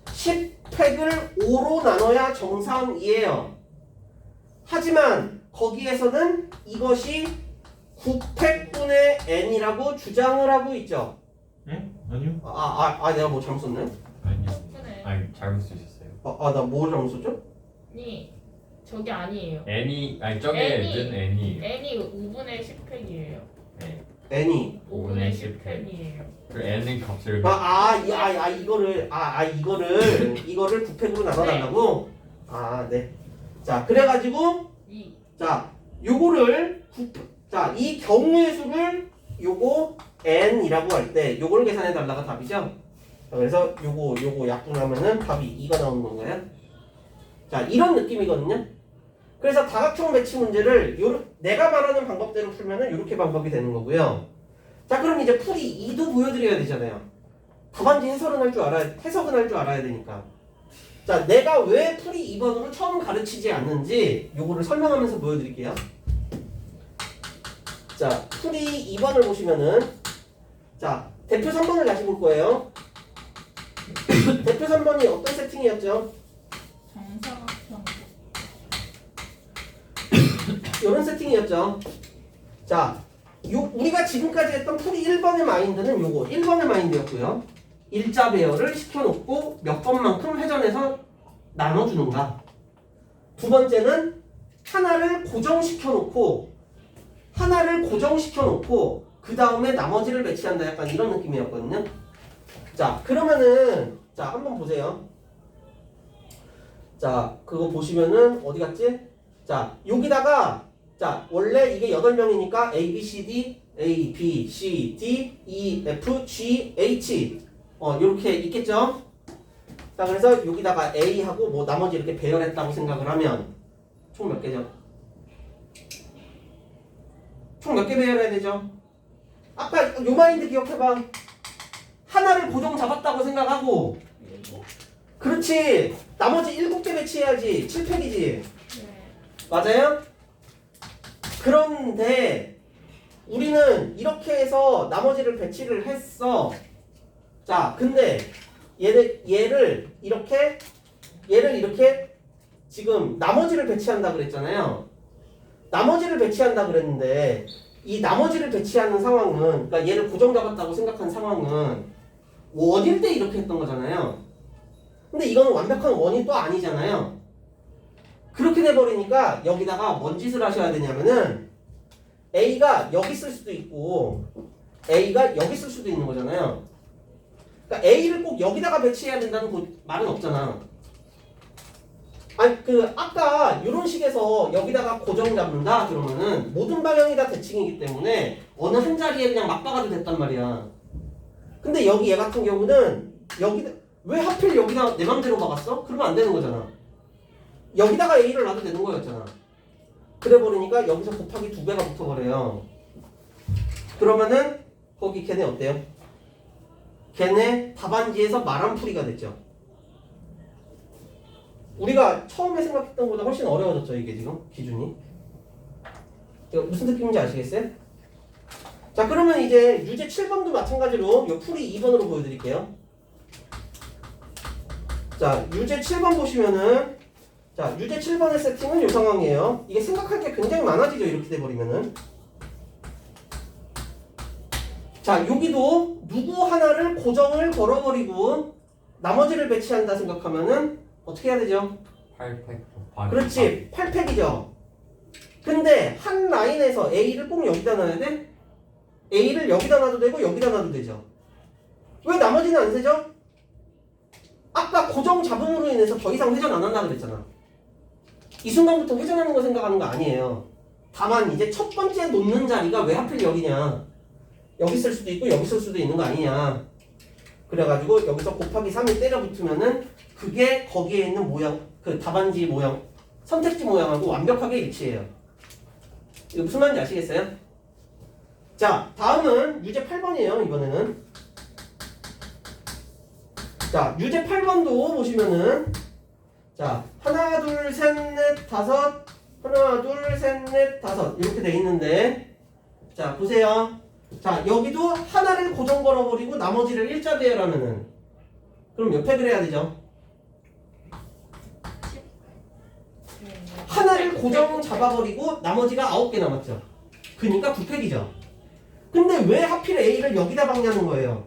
10팩을 5로 나눠야 정상이에요. 하지만 거기에서는 이것이 9팩분의 n이라고 주장을 하고 있죠. 예? 아니요. 내가 뭐 잘못 썼네? 아니요. 네. 아니 잘못 쓰셨어요. 나 뭐 잘못 썼죠? 니 저게 아니에요. n이 아니 저게 n이- 는 n이 n이 5분의 10팩이에요. 네. n이 5분의 10팩이에요. 그 n의 값을 이거를 9팩으로 나눠달라고? 네. 자, 그래가지고, 2. 자, 요거를, 이 경우의 수를 요거 n이라고 할 때, 요걸 계산해달라가 답이죠? 자, 그래서 요거 약분하면은 답이 2가 나오는 건가요? 자, 이런 느낌이거든요? 그래서 다각형 배치 문제를 내가 말하는 방법대로 풀면은 이렇게 방법이 되는 거고요. 자, 그럼 이제 풀이 2도 보여드려야 되잖아요. 답안지 해석은 할 줄 알아야 되니까. 자, 내가 왜 풀이 2번으로 처음 가르치지 않는지 요거를 설명하면서 보여드릴게요. 자, 풀이 2번을 보시면은 자, 대표 3번을 다시 볼 거예요. 대표 3번이 어떤 세팅이었죠? 정사각형. 이런 세팅이었죠. 자, 우리가 지금까지 했던 풀이 1번의 마인드는 요거 1번의 마인드였고요. 일자 배열을 시켜놓고 몇 번만큼 회전해서 나눠주는가. 두 번째는 하나를 고정시켜놓고 그 다음에 나머지를 배치한다. 약간 이런 느낌이었거든요. 자, 그러면은 자 한번 보세요. 자, 그거 보시면은 어디 갔지? 자, 여기다가 자, 원래 이게 8명이니까 A, B, C, D, A, B, C, D, E, F, G, H 이렇게 있겠죠? 자, 그래서 여기다가 A하고 뭐 나머지 이렇게 배열했다고 생각을 하면 총 몇 개죠? 총 몇 개 배열해야 되죠? 아까 요 마인드 기억해봐. 하나를 고정 잡았다고 생각하고 그렇지. 나머지 7개 배치해야지. 7팩이지. 네. 맞아요? 그런데 우리는 이렇게 해서 나머지를 배치를 했어. 자, 근데 얘를 이렇게 지금 나머지를 배치한다 그랬잖아요. 나머지를 배치한다 그랬는데 이 나머지를 배치하는 상황은 그러니까 얘를 고정 잡았다고 생각한 상황은 원일 때 이렇게 했던 거잖아요. 근데 이거는 완벽한 원이 또 아니잖아요. 그렇게 돼버리니까 여기다가 뭔 짓을 하셔야 되냐면은 A가 여기 쓸 수도 있고 A가 여기 쓸 수도 있는 거잖아요. 그러니까 A를 꼭 여기다가 배치해야 된다는 말은 없잖아. 아니 아까 이런 식에서 여기다가 고정 잡는다 그러면은 모든 방향이 다 대칭이기 때문에 어느 한 자리에 그냥 막 박아도 됐단 말이야. 근데 여기 얘 같은 경우는 왜 하필 여기다 내 맘대로 박았어? 그러면 안 되는 거잖아. 여기다가 A를 놔도 되는 거였잖아. 그래 버리니까 여기서 곱하기 2배가 붙어버려요. 그러면은 거기 걔네 어때요? 걔네 답안지에서 말한 풀이가 됐죠. 우리가 처음에 생각했던 것보다 훨씬 어려워졌죠. 이게 지금 기준이. 이거 무슨 느낌인지 아시겠어요? 자, 그러면 이제 유제 7번도 마찬가지로 이 풀이 2번으로 보여드릴게요. 자, 유제 7번 보시면은 자, 유제 7번의 세팅은 이 상황이에요. 이게 생각할 게 굉장히 많아지죠. 이렇게 돼버리면은. 자, 여기도 누구 하나를 고정을 걸어버리고 나머지를 배치한다 생각하면은 어떻게 해야 되죠? 8팩 그렇지. 8팩이죠. 근데 한 라인에서 A를 꼭 여기다 놔야 돼? A를 여기다 놔도 되고 여기다 놔도 되죠. 왜 나머지는 안 세죠? 아까 고정 잡음으로 인해서 더 이상 회전 안 한다 그랬잖아. 이 순간부터 회전하는 거 생각하는 거 아니에요. 다만 이제 첫 번째 놓는 자리가 왜 하필 여기냐. 여기 쓸 수도 있고 여기 쓸 수도 있는 거 아니냐. 그래가지고 여기서 곱하기 3이 때려 붙으면은 그게 거기에 있는 모양, 그 답안지 모양, 선택지 모양하고 완벽하게 일치해요. 이거 무슨 말인지 아시겠어요? 자, 다음은 유제 8번이에요, 이번에는. 자, 유제 8번도 보시면은, 자, 하나, 둘, 셋, 넷, 다섯, 하나, 둘, 셋, 넷, 다섯. 이렇게 돼 있는데, 자, 보세요. 자, 여기도 하나를 고정 걸어버리고 나머지를 일자 배열하면은, 그럼 몇 팩을 해야 되죠? 하나를 고정 잡아버리고 나머지가 9개 남았죠. 그러니까 9팩이죠. 근데 왜 하필 A를 여기다 박냐는 거예요.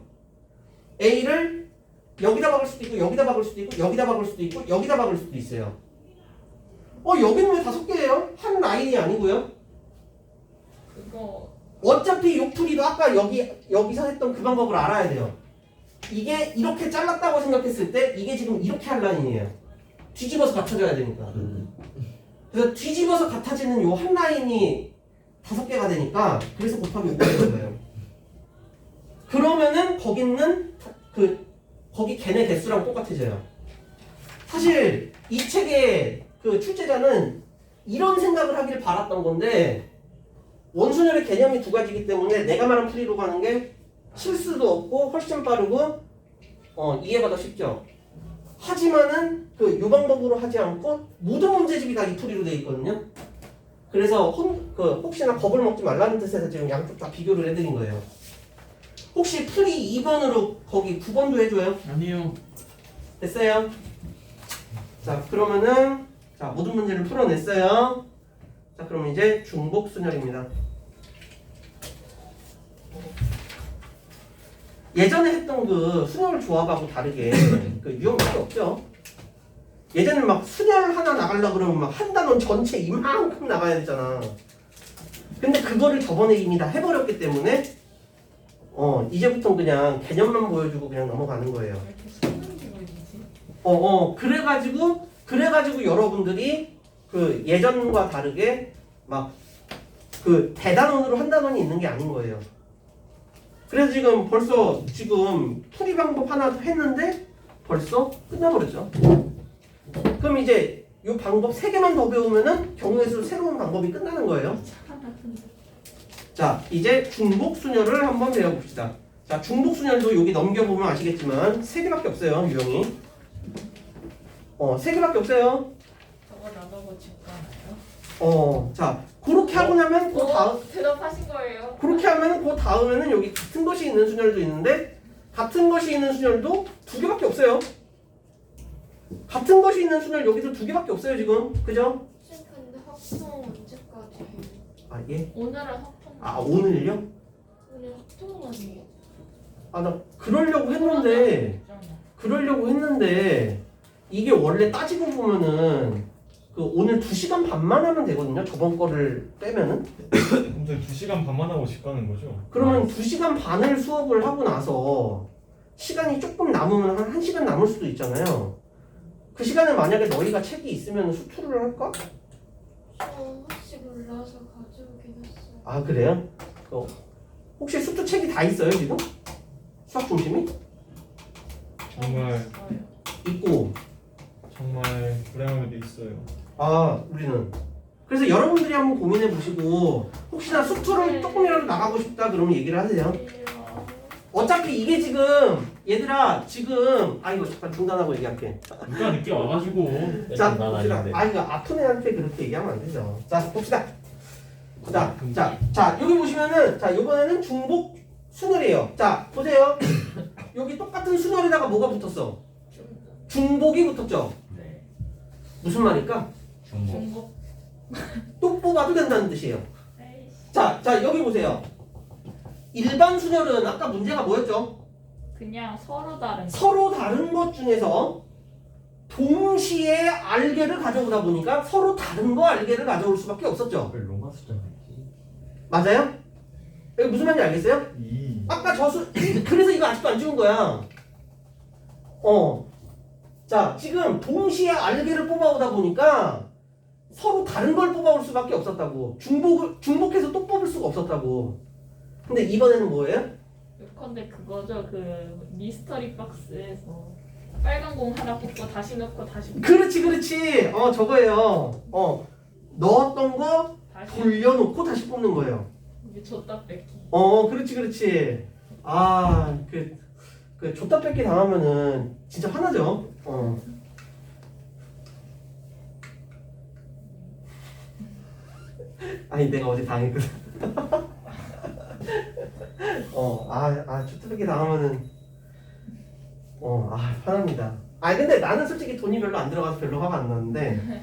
A를 여기다 박을 수도 있고 여기다 박을 수도 있고 여기다 박을 수도 있고 여기다 박을 수도 있어요. 여기는 왜 5개예요? 한 라인이 아니고요. 그거 어차피 요 풀이도 아까 여기서 했던 그 방법을 알아야 돼요. 이게 이렇게 잘랐다고 생각했을 때 이게 지금 이렇게 할 라인이에요. 뒤집어서 갖춰져야 되니까. 그래서 뒤집어서 같아지는 요 한 라인이 5개가 되니까 그래서 곱하기 5가 되는 거예요. 그러면은 거기 있는 거기 걔네 개수랑 똑같아져요. 사실 이 책의 그 출제자는 이런 생각을 하길 바랐던 건데 원순열의 개념이 두 가지이기 때문에 내가 말한 풀이로 가는 게 실수도 없고 훨씬 빠르고 이해가 더 쉽죠. 하지만은 요 방법으로 하지 않고 모든 문제집이 다 이 풀이로 되어 있거든요. 그래서 혹시나 겁을 먹지 말라는 뜻에서 지금 양쪽 다 비교를 해드린 거예요. 혹시 풀이 2번으로 거기 9번도 해줘요? 아니요. 됐어요? 자, 그러면은 자, 모든 문제를 풀어냈어요. 자, 그럼 이제 중복순열입니다. 예전에 했던 그 순열 조합하고 다르게 그 유형밖에 없죠. 예전에 막 순열 하나 나가려고 그러면 막 한 단원 전체 이만큼 나가야 되잖아. 근데 그거를 저번에 이미 다 해버렸기 때문에 이제부터 그냥 개념만 보여주고 그냥 넘어가는 거예요. 왜 이렇게 손은 기분이지? 그래가지고 여러분들이 그 예전과 다르게 막 그 대단원으로 한 단원이 있는 게 아닌 거예요. 그래서 지금 풀이 방법 하나 했는데 벌써 끝나버렸죠. 그럼 이제 이 방법 3개만 더 배우면은 경우의 수 새로운 방법이 끝나는 거예요. 자, 이제 중복순열을 한번 배워봅시다. 자, 중복순열도 여기 넘겨보면 아시겠지만 3개밖에 없어요, 유형이. 3개밖에 없어요. 저거 나가고 집 가나요? 자, 그렇게 하고 나면 그 다음 대답하신 거예요? 그렇게 하면 그 다음에는 여기 같은 것이 있는 순열도 있는데 같은 것이 있는 순열도 2개밖에 없어요. 같은 것이 있는 순열 여기도 2개밖에 없어요 지금. 그죠? 근데 합성 언제까지 해요? 아 예? 오늘은 합동. 오늘요? 오늘 합성은 아니에요? 나 그러려고 했는데 이게 원래 따지고 보면은 그 오늘 2시간 반만 하면 되거든요. 저번 거를 빼면은. 그럼 저희 2시간 반만 하고 집 가는 거죠? 그러면 2시간 반을 수업을 하고 나서 시간이 조금 남으면 한 1시간 남을 수도 있잖아요. 그 시간에 만약에 너희가 책이 있으면 수투를 할까? 저 혹시 몰라서 가져오긴 했어요. 아 그래요? 혹시 수투 책이 다 있어요 지금? 수학 중심이? 정말 있고. 정말 불행하게 돼 있어요. 우리는. 그래서 여러분들이 한번 고민해 보시고 혹시나 수투를 조금이라도 나가고 싶다 그러면 얘기를 하세요. 어차피 이게 지금 얘들아 지금 이거 잠깐 중단하고 얘기할게. 누가 늦게 와가지고 자 난 봅시다. 아닌데. 이거 아픈 애한테 그렇게 얘기하면 안 되죠. 자 봅시다. 자 여기 보시면은 자 이번에는 중복 순열이에요. 자 보세요. 여기 똑같은 순열에다가 뭐가 붙었어? 중복이 붙었죠. 네. 무슨 말일까? 중복. 중복. 또 뽑아도 된다는 뜻이에요. 에이씨. 자 여기 보세요. 일반 순열은 아까 문제가 뭐였죠? 그냥 서로 다른. 서로 다른 것 중에서 동시에 알게를 가져오다 보니까 서로 다른 거 알게를 가져올 수밖에 없었죠. 로마 숫자인지. 맞아요? 여기 무슨 말인지 알겠어요? 아까 그래서 이거 아직도 안 지운 거야. 자, 지금 동시에 알개를 뽑아오다 보니까 서로 다른 걸 뽑아올 수밖에 없었다고. 중복해서 또 뽑을 수가 없었다고. 근데 이번에는 뭐예요? 요컨대 그거죠. 그 미스터리 박스에서 빨간 공 하나 뽑고 다시 넣고 다시 뽑고 그렇지. 저거예요. 넣었던 거 다시 돌려놓고 다시 뽑는 거예요. 이게 줬다 뺏기. 그렇지. 아, 그 줬다 뺏기 당하면은 진짜 화나죠. 아니, 내가 어제 당했거든. 줬다 뺏기 당하면은 화납니다. 근데 나는 솔직히 돈이 별로 안 들어가서 별로 화가 안 나는데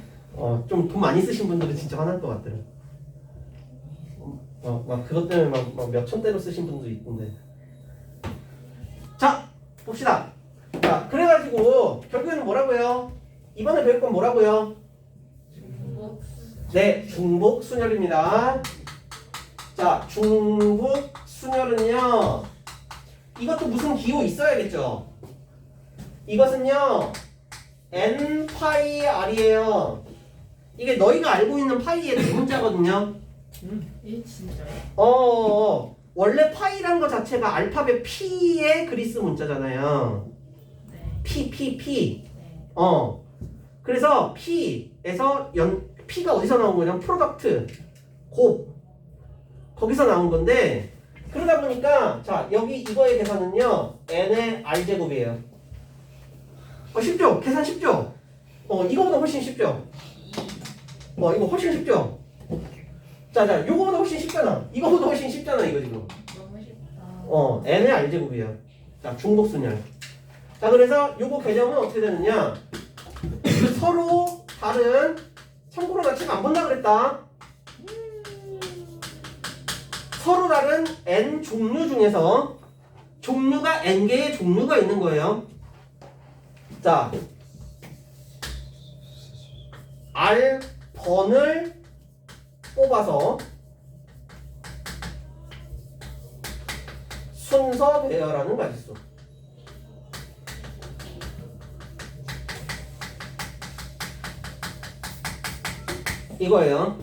좀 돈 많이 쓰신 분들은 진짜 화날 것 같더라고. 막 그것 때문에 막 몇 천대로 쓰신 분도 있던데. 자, 봅시다. 자, 그래가지고 결국에는 뭐라고요? 이번에 배울 건 뭐라고요? 중복. 네, 중복 순열입니다. 자, 중복 순열은요. 이것도 무슨 기호 있어야겠죠? 이것은요. n 파이 r이에요. 이게 너희가 알고 있는 파이의 대문자거든요. 진짜요? 원래 파이란 거 자체가 알파벳 P의 그리스 문자잖아요. 네. P. 네. 그래서 P에서 P가 어디서 나온 거냐면 프로덕트, 곱. 거기서 나온 건데, 그러다 보니까, 자, 여기 이거의 계산은요, n의 r제곱이에요. 쉽죠? 계산 쉽죠? 이거보다 훨씬 쉽죠? 이거 훨씬 쉽죠? 자, 요거보다 훨씬 쉽잖아. 이거보다 훨씬 쉽잖아, 이거 지금. 너무 쉽다. n의 r제곱이에요. 자, 중복순열. 자, 그래서 요거 개념은 어떻게 되느냐? 서로 다른, 참고로 나 지금 안 본다 그랬다. 서로 다른 n 종류 중에서 종류가 n개의 종류가 있는 거예요. 자, R번을 뽑아서 순서 배열하는 가지수. 이거예요.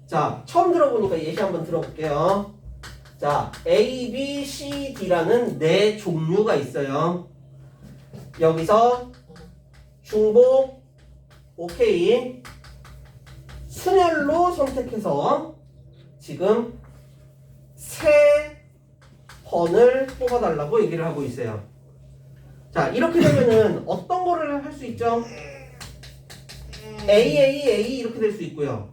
자, 처음 들어보니까 예시 한번 들어볼게요. 자, A, B, C, D라는 네 종류가 있어요. 여기서 중복, 오케이. 순열로 선택해서 지금 세 번을 뽑아달라고 얘기를 하고 있어요. 자, 이렇게 되면은 어떤 거를 할 수 있죠? A 이렇게 될 수 있고요.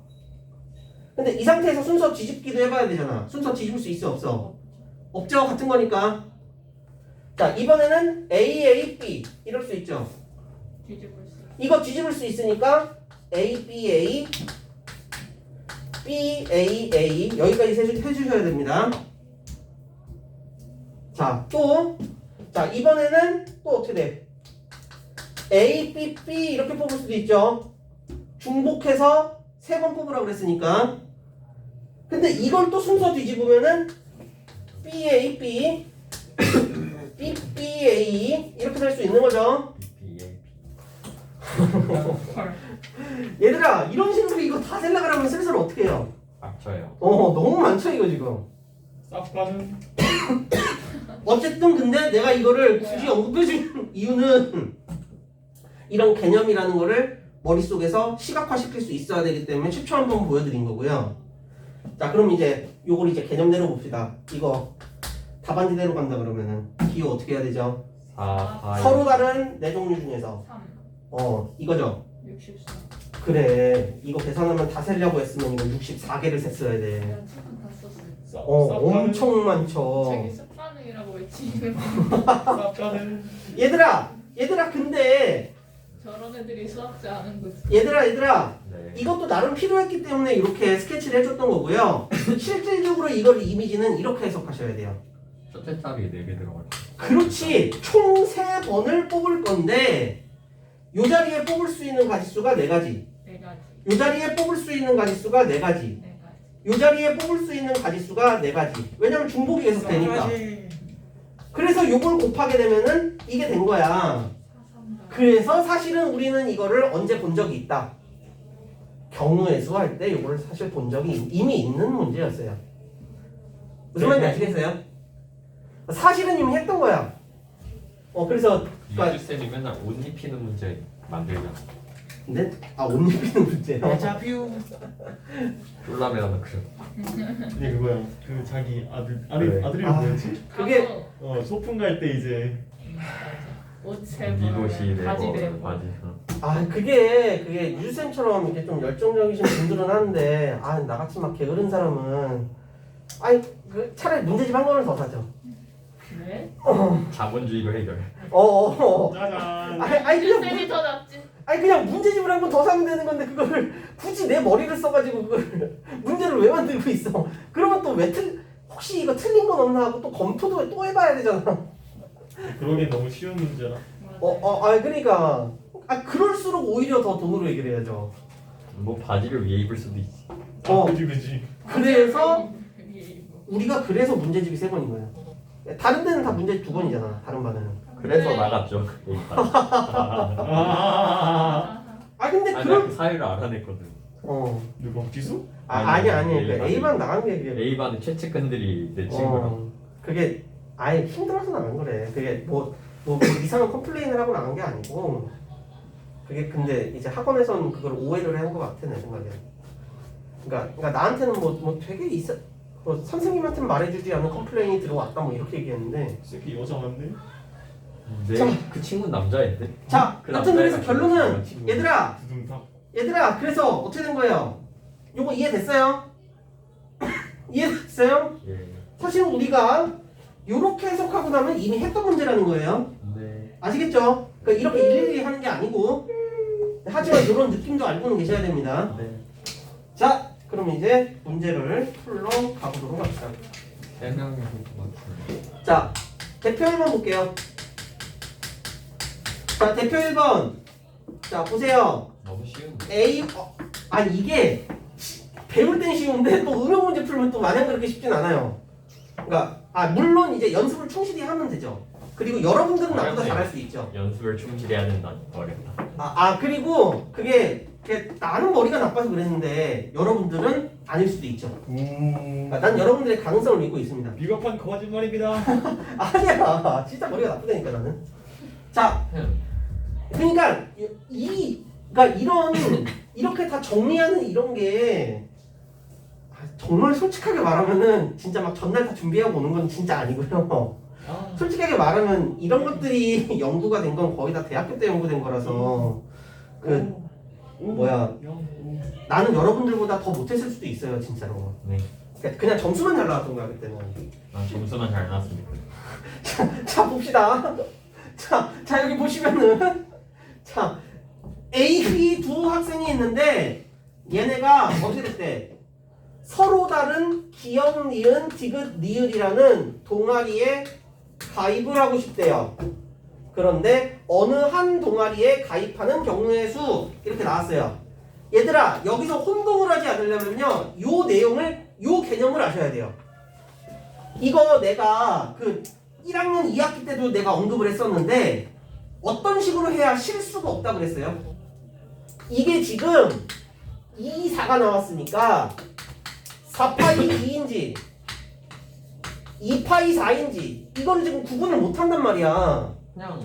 근데 이 상태에서 순서 뒤집기도 해봐야 되잖아. 순서 뒤집을 수 있어 없어? 없죠. 같은 거니까. 자, 이번에는 B 이럴 수 있죠. 뒤집을 수. 이거 뒤집을 수 있으니까 A 여기까지 해주셔야 됩니다. 자, 이번에는 또 어떻게 돼? A, B 이렇게 뽑을 수도 있죠. 중복해서 3번 뽑으라고 그랬으니까. 근데 이걸 또 순서 뒤집으면은 B 이렇게 될 수 있는 거죠. 헐. 얘들아, 이런 식으로 이거 다 생각을 하면 슬슬 어떻게 해요? 맞춰요. 너무 많죠 이거 지금. 쌉가는 어쨌든 근데 내가 이거를 굳이 언급해준 이유는 이런 개념이라는 거를 머릿속에서 시각화시킬 수 있어야 되기 때문에 10초 한번 보여드린 거고요. 자, 그럼 이제 요걸 이제 개념대로 봅시다. 이거 답안지대로 간다 그러면은 기호 어떻게 해야 되죠? 4, 서로 다른 네 종류 중에서 3, 이거죠. 64. 그래, 이거 계산하면 다 세려고 했으면 이거 64개를 셌어야 돼. 내가 책은 다 썼어요. 엄청 많죠. 책이 습관이라고 외치는 쌉가는 얘들아 근데 저런 애들이 수학자 아는 거지. 얘들아 네. 이것도 나름 필요했기 때문에 이렇게 스케치를 해줬던 거고요. 실질적으로 이걸 이미지는 이렇게 해석하셔야 돼요. 첫째 짝이 4개 들어갈 거. 그렇지. 총 3번을 뽑을 건데 요 자리에 뽑을 수 있는 가지수가 4가지. 4가지. 요 자리에 뽑을 수 있는 가지수가 4가지. 4가지. 요 자리에 뽑을 수 있는 가지수가 4가지. 왜냐면 중복이 계속 되니까. 그래서 요걸 곱하게 되면은 이게 된 거야. 4, 3, 4. 그래서 사실은 우리는 이거를 언제 본 적이 있다. 경우의 수 할 때 이거를 사실 본 적이 이미 있는 문제였어요. 무슨 말인지 아시겠어요? 사실은 이미 했던 거야. 그래서 그러니까 유주쌤이 맨날 옷 입히는 문제 만들잖아. 근데 옷 입히는 문제요. 데자뷰. 쫄라면 하나 그려. 이게 그거야. 그 자기 그래. 아들이 아. 뭐였지? 그게 소풍 갈 때 이제 옷 세고 니옷이 바지 내고 내고 바지. 그게 유쌤처럼 이렇게 좀 열정적이신 분들은 하는데 나같이 막 게으른 사람은 차라리 문제집 한 권을 더 사죠. 네? 자본주의로 해결. 짜잔. 그냥 쌤이 더 낫지. 그냥 문제집을 한 권 더 사면 되는 건데 그걸 굳이 내 머리를 써가지고 그걸 문제를 왜 만들고 있어? 그러면 또 혹시 이거 틀린 건 없나 하고 또 검토도 또 해봐야 되잖아. 그러긴 너무 쉬운 문제라. 그러니까 그럴수록 오히려 더 돈으로 해결해야죠. 뭐 바지를 위에 입을 수도 있지. 그지. 그래서 우리가 그래서 문제집이 3번인 거예요. 다른 데는 다 문제집 2번이잖아. 다른 반은. 그래서 네. 나갔죠. 근데 아니 그런 나 사회를 알아냈거든. 누구? 지수? 아니야. 그 A반. A반 나간 게 그게 A반의 최측근들이 내 친구랑. 그게 힘들어서 나간 거래. 그게 뭐 이상한 컴플레인을 하고 나간 게 아니고 그게 근데 이제 학원에서는 그걸 오해를 한 것 같아 내 생각에. 그러니까 나한테는 뭐 되게 선생님한테는 말해주지 않은 컴플레인이 들어왔다 뭐 이렇게 얘기했는데. 새끼 여자 맞네. 그 친구는 남자인데. 자, 그 여튼 그래서 남자애가 결론은 친구. 두둥탁. 얘들아 그래서 어떻게 된 거예요? 요거 이해됐어요? 이해됐어요? 예. 사실 우리가 요렇게 해석하고 나면 이미 했던 문제라는 거예요. 네. 아시겠죠? 그러니까 이렇게 일일이 하는 게 아니고 하지만 이런 느낌도 알고는 계셔야 됩니다. 네. 자, 그럼 이제 문제를 풀러 가보도록 합시다. 3명이 맞추네. 자, 대표 1번 볼게요. 자, 대표 1번. 자, 보세요. 너무 쉬운데. 이게 배울 땐 쉬운데 또 응용 문제 풀면 또 마냥 그렇게 쉽진 않아요. 그러니까 물론 이제 연습을 충실히 하면 되죠. 그리고 여러분들은 나보다 잘할 수 있죠. 연습을 충실해야 된다. 어렵다. 그리고 그게 나는 머리가 나빠서 그랬는데 여러분들은 아닐 수도 있죠. 난 여러분들의 가능성을 믿고 있습니다. 비겁한 거짓말입니다. 아니야, 진짜 머리가 나쁘다니까 나는. 자, 그러니까 이렇게 다 정리하는 이런 게 정말 솔직하게 말하면은 진짜 막 전날 다 준비하고 오는 건 진짜 아니고요. 솔직하게 말하면 이런 것들이 연구가 된 건 거의 다 대학교 때 연구된 거라서 나는 여러분들보다 더 못했을 수도 있어요 진짜로. 네. 그냥 점수만 잘 나왔던 거야 그때는. 점수만 잘 나왔습니다. 자 봅시다. 자 여기 보시면은 자 A, B 두 학생이 있는데 얘네가 어떻게 됐대? 서로 다른 기역, 니은, 디귿, 니을이라는 동아리에 가입을 하고 싶대요. 그런데 어느 한 동아리에 가입하는 경우의 수 이렇게 나왔어요. 얘들아 여기서 혼동을 하지 않으려면요 요 내용을 요 개념을 아셔야 돼요. 이거 내가 그 1학년 2학기 때도 내가 언급을 했었는데 어떤 식으로 해야 실수가 없다 그랬어요? 이게 지금 2, 4가 나왔으니까 4파이 2인지 2파이 4인지 이거를 지금 구분을 못한단 말이야. 그냥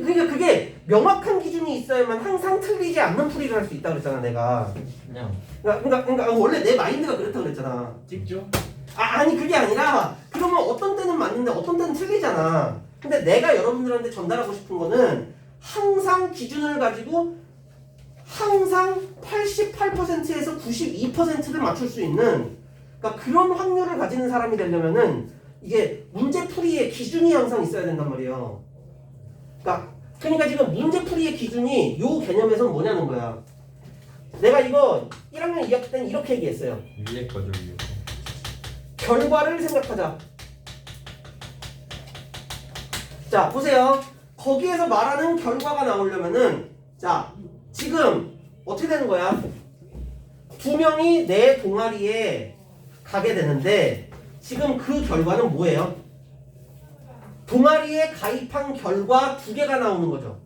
그러니까 그게 명확한 기준이 있어야만 항상 틀리지 않는 풀이를 할 수 있다 그랬잖아 내가. 그러니까 원래 내 마인드가 그렇다 그랬잖아. 찍죠? 아니 그게 아니라 그러면 어떤 때는 맞는데 어떤 때는 틀리잖아. 근데 내가 여러분들한테 전달하고 싶은 거는 항상 기준을 가지고 항상 88%에서 92%를 맞출 수 있는 그러니까 그런 확률을 가지는 사람이 되려면은 이게 문제풀이의 기준이 항상 있어야 된단 말이에요. 그러니까 지금 문제풀이의 기준이 요 개념에서는 뭐냐는 거야. 내가 이거 1학년 2학기 때는 이렇게 얘기했어요. 위에 거죠 위에. 결과를 생각하자. 자 보세요. 거기에서 말하는 결과가 나오려면은 자 지금 어떻게 되는 거야? 2명이 내 동아리에 가게 되는데 지금 그 결과는 뭐예요? 동아리에 가입한 결과 2개가 나오는 거죠.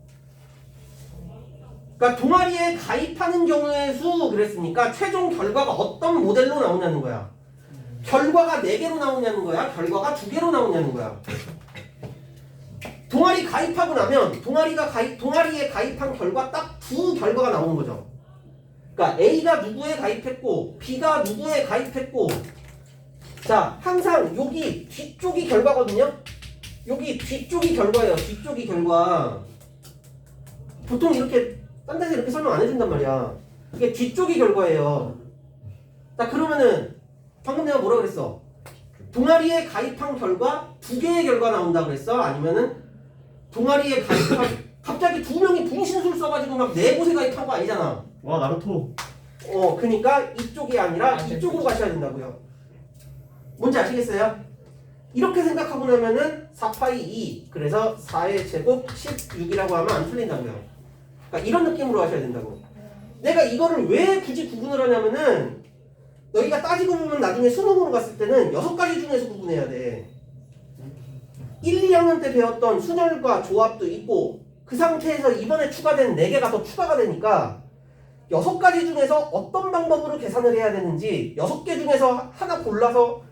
그러니까 동아리에 가입하는 경우의 수 그랬으니까 최종 결과가 어떤 모델로 나오냐는 거야. 결과가 4개로 나오냐는 거야. 결과가 2개로 나오냐는 거야. 동아리 가입하고 나면 동아리에 가입한 결과 딱 2 결과가 나오는 거죠. 그러니까 A가 누구에 가입했고 B가 누구에 가입했고 자 항상 여기 뒤쪽이 결과거든요. 여기 뒤쪽이 결과예요. 뒤쪽이 결과. 보통 이렇게 딴 데서 이렇게 설명 안 해준단 말이야. 이게 뒤쪽이 결과예요. 자 그러면은 방금 내가 뭐라 그랬어? 동아리에 가입한 결과 2개의 결과 나온다 그랬어? 아니면은 동아리에 가입한 갑자기 2명이 분신술 써가지고 막 4곳에 가입한 거 아니잖아. 와 나루토. 그러니까 이쪽이 아니라 이쪽으로 가셔야 된다고요. 뭔지 아시겠어요? 이렇게 생각하고 나면은 4파이 2 그래서 4의 제곱 16이라고 하면 안 틀린다고요. 그러니까 이런 느낌으로 하셔야 된다고. 내가 이거를 왜 굳이 구분을 하냐면은 너희가 따지고 보면 나중에 수능으로 갔을 때는 6가지 중에서 구분해야 돼. 1, 2학년 때 배웠던 순열과 조합도 있고 그 상태에서 이번에 추가된 4개가 더 추가가 되니까 6가지 중에서 어떤 방법으로 계산을 해야 되는지 6개 중에서 하나 골라서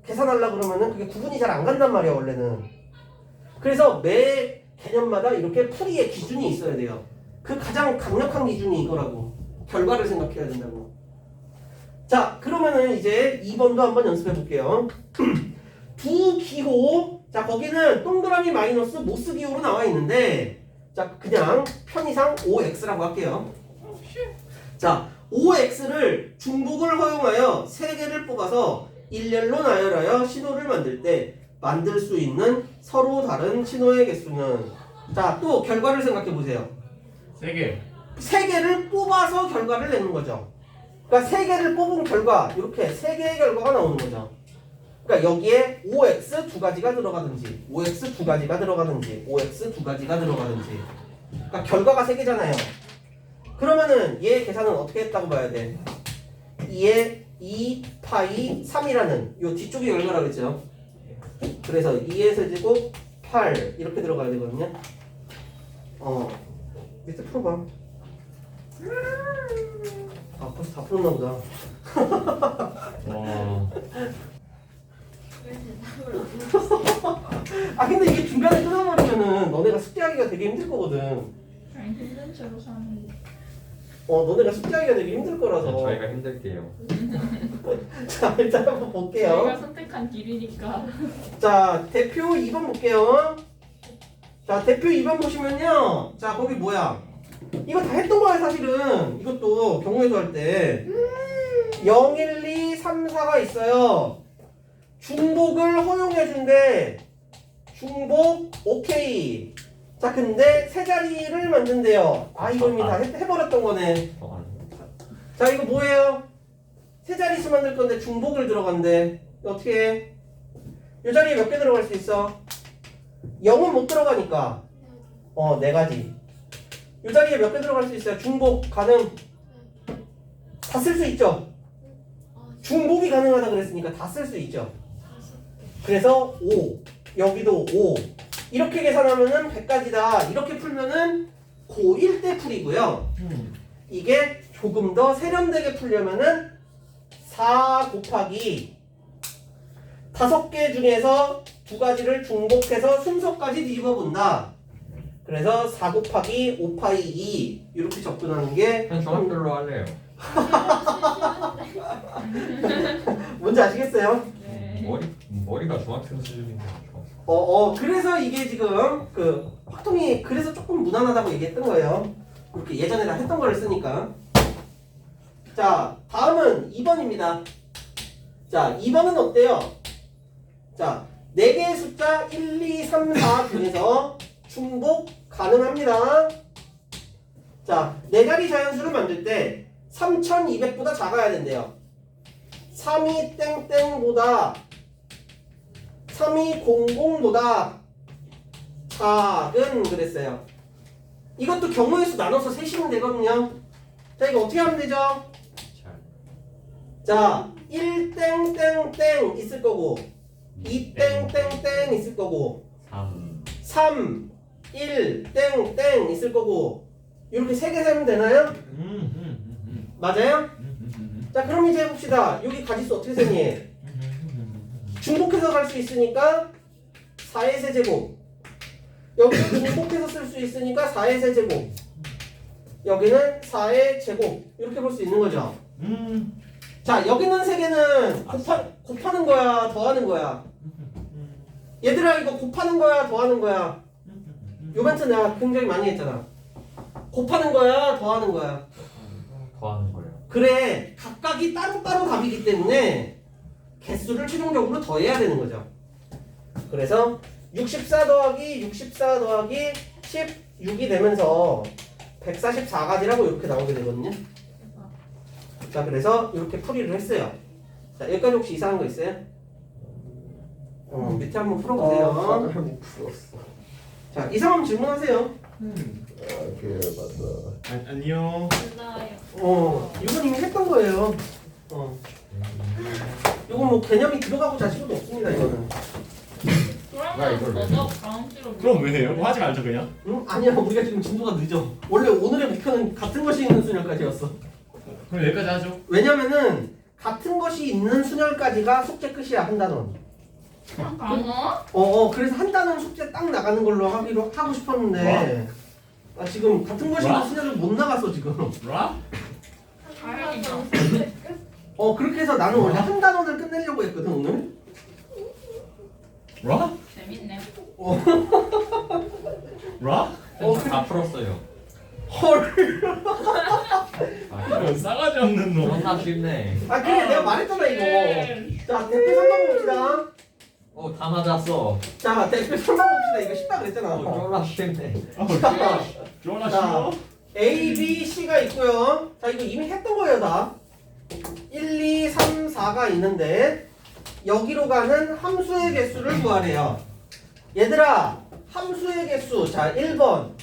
계산하려고 그러면은 그게 구분이 잘 안 간단 말이야 원래는. 그래서 매 개념마다 이렇게 풀이의 기준이 있어야 돼요. 그 가장 강력한 기준이 이거라고. 결과를 생각해야 된다고. 자 그러면은 이제 2번도 한번 연습해 볼게요. 두 기호 자 거기는 동그라미 마이너스 모스 기호로 나와 있는데 자 그냥 편의상 5x라고 할게요. 자 5x를 중복을 허용하여 3개를 뽑아서 일렬로 나열하여 신호를 만들 때 만들 수 있는 서로 다른 신호의 개수는 자 또 결과를 생각해 보세요. 3개. 3개를 뽑아서 결과를 내는 거죠. 그러니까 3개를 뽑은 결과 이렇게 3개의 결과가 나오는 거죠. 그러니까 여기에 5x 2가지가 들어가든지 5x 2가지가 들어가든지 5x 2가지가 들어가든지 그러니까 결과가 3개잖아요. 그러면은 얘 계산은 어떻게 했다고 봐야 돼? 2에 2파이 3이라는 요 뒤쪽이 결과라고 그랬죠. 그래서 2의 세제곱 8 이렇게 들어가야 되거든요. 밑에 풀어봐. 아 벌써 다 풀었나 보다. 와. 왜 대답을 안 해줬어? 아 근데 이게 중간에 끊어버리면은 너네가 숙제하기가 되게 힘들 거거든. 그냥 힘든 채로 사는 거. 너네가 숙제하기가 되게 힘들 거라서. 저희가 힘들게요. 자 일단 한번 볼게요. 저희가 선택한 길이니까. 자 대표 2번 볼게요. 자 대표 2번 보시면요. 자 거기 뭐야? 이거 다 했던 거야 사실은. 이것도 경우에서 할 때 0, 1, 2, 3, 4가 있어요. 중복을 허용해준대. 중복 오케이. 자 근데 세 자리를 만든대요. 아 이거 이미 다 해버렸던 거네. 자 이거 뭐예요? 세 자릿수 만들 건데 중복을 들어간대. 어떻게 해? 이 자리에 몇 개 들어갈 수 있어? 0은 못 들어가니까 4가지. 이 자리에 몇 개 들어갈 수 있어요? 중복 가능? 다 쓸 수 있죠? 중복이 가능하다 그랬으니까 다 쓸 수 있죠? 그래서 5 여기도 5 이렇게 계산하면은 100가지다. 이렇게 풀면은 고1 때 풀이고요. 이게 조금 더 세련되게 풀려면은 4 곱하기 5개 중에서 2가지를 중복해서 순서까지 뒤집어 본다. 그래서 4 곱하기 5파이 2 이렇게 접근하는 게 그냥 중학교로 할래요. 뭔지 아시겠어요? 네. 머리가 중학생 수준인데. 그래서 이게 지금 그 확통이 그래서 조금 무난하다고 얘기했던 거예요. 이렇게 예전에 다 했던 거를 쓰니까. 자 다음은 2번입니다. 자 2번은 어때요? 자 4개의 숫자 1, 2, 3, 4 중에서 중복 가능합니다. 자 4자리 자연수를 만들 때 3200보다 작아야 된대요. 32 땡땡보다 3200보다 작은 그랬어요. 이것도 경우의 수 나눠서 세시면 되거든요. 자 이거 어떻게 하면 되죠? 자 1 땡땡땡 있을 거고 2 땡땡땡 있을 거고 3, 1, 땡 있을 거고 이렇게 3개 세면 되나요? 맞아요? 자 그럼 이제 해봅시다. 여기 가지수 어떻게 세니? 중복해서 갈 수 있으니까 4의 세제곱, 여기는 중복해서 쓸 수 있으니까 4의 세제곱, 여기는 4의 제곱 이렇게 볼 수 있는 거죠. 자 여기는 3개는 곱하는 거야 더하는 거야? 얘들아 이거 곱하는 거야 더하는 거야? 요 멘트 내가 굉장히 많이 했잖아. 곱하는 거야 더하는 거야? 더하는 거예요. 그래 각각이 따로따로 답이기 때문에 개수를 최종적으로 더해야 되는 거죠. 그래서 64 더하기 16이 되면서 144가지라고 이렇게 나오게 되거든요. 자 그래서 이렇게 풀이를 했어요. 자 여기까지 혹시 이상한 거 있어요? 밑에 한번 풀어보세요. 못 풀었어. 자 이상하면 질문하세요. 그래 맞다. 안녕. 몰라요. 이건 이미 했던 거예요. 이건 뭐 개념이 들어가고 자식은 없습니다 이거는. 나 이걸 그러면 왜 너도 다음 주로 그럼 왜 해요? 하지 말죠 그냥. 응? 아니야 우리가 지금 진도가 늦어. 원래 오늘의 목표는 같은 것이 있는 순열까지였어. 그럼 여기까지 하죠. 왜냐면은 같은 것이 있는 순열까지가 숙제 끝이야 한 단원. 그래서 한 단원 숙제 딱 나가는 걸로 하고 싶었는데 지금 같은 것이 있는 순열을 못 나갔어 지금. 라? 그렇게 해서 나는 원래 한 단원을 끝내려고 했거든 오늘. 라? 재밌네. 라? 다 풀었어요. 헐. 이런 싸가지 없는 놈. 겁나 쉽네. 그래 내가 말했잖아 이거. 자 대표 3번 봅시다. 다 맞았어. 자 대표 3번 봅시다. 이거 쉽다 그랬잖아. 졸라 쉽네. 좋아나 자, 싫어. A, B, C가 있고요. 자 이거 이미 했던 거예요 다. 1, 2, 3, 4가 있는데 여기로 가는 함수의 개수를 구하래요. 얘들아 함수의 개수. 자 1번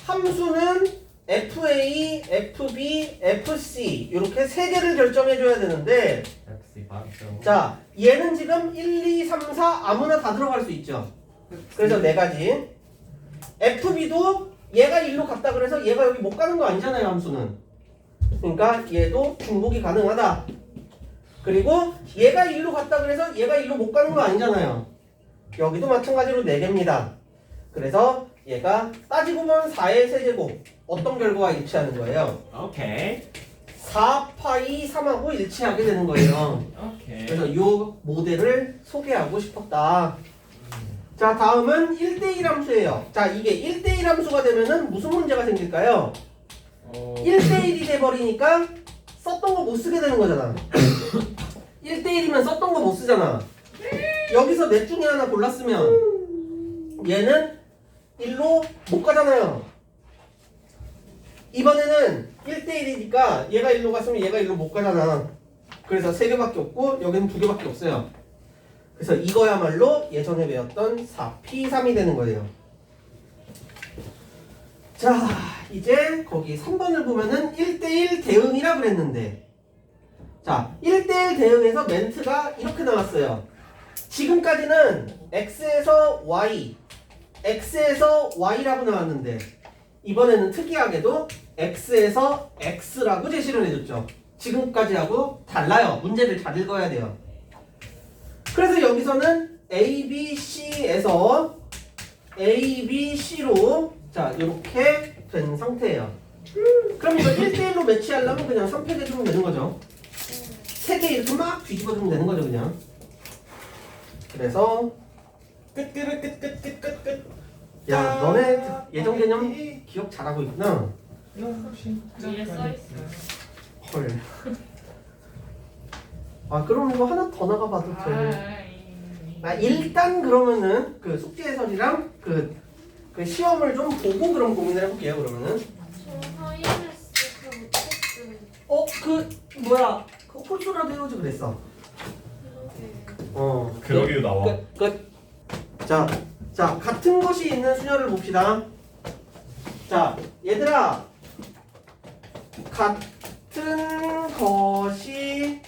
함수는 FA, FB, FC 이렇게 3개를 결정해 줘야 되는데 FC 봤죠. 자 얘는 지금 1, 2, 3, 4 아무나 다 들어갈 수 있죠. 그래서 4가지. FB도 얘가 1로 갔다 그래서 얘가 여기 못 가는 거 아니잖아요 함수는. 그러니까 얘도 중복이 가능하다. 그리고 얘가 1로 갔다 그래서 얘가 1로 못 가는 거 아니잖아요. 여기도 마찬가지로 4개입니다. 그래서 얘가 따지고 보면 4의 세제곱 어떤 결과와 일치하는 거예요? 오케이. 4파이 3하고 일치하게 되는 거예요. 오케이. 그래서 이 모델을 소개하고 싶었다. 자 다음은 1대1 함수예요. 자 이게 1대1 함수가 되면은 무슨 문제가 생길까요? 1대1이 돼버리니까 썼던 거 못 쓰게 되는 거잖아. 1대1이면 썼던 거 못 쓰잖아. 여기서 넷 중에 하나 골랐으면 얘는 1로 못 가잖아요. 이번에는 1대1이니까 얘가 1로 갔으면 얘가 1로 못 가잖아. 그래서 3개밖에 없고 여기는 2개밖에 없어요. 그래서 이거야말로 예전에 배웠던 4P3이 되는 거예요. 자 이제 거기 3번을 보면은 1대1 대응이라 그랬는데 자 1대1 대응에서 멘트가 이렇게 나왔어요. 지금까지는 X에서 Y, X에서 Y라고 나왔는데 이번에는 특이하게도 X에서 X라고 제시를 해줬죠. 지금까지하고 달라요. 문제를 잘 읽어야 돼요. 그래서 여기서는 A, B, C에서 A, B, C로 자 이렇게 된 상태예요. 그럼 이거 1대1로 매치하려면 그냥 3팩 해주면 되는 거죠. 3개 이렇게 막 뒤집어주면 되는 거죠 그냥. 그래서 끝. 야 너네 예전 개념 기억 잘하고 있구나. 위에 써있어. 헐. 그럼 이거 하나 더 나가봐도 돼. 일단 그러면은 그 숙제 해설이랑 그 시험을 좀 보고 그럼 고민을 해볼게요 그러면은. 저 하이패스 못했어요. 그 홀수라도 해오지 그랬어. 그러게요 나와. 자 같은 것이 있는 수열을 봅시다. 자 얘들아 같은 것이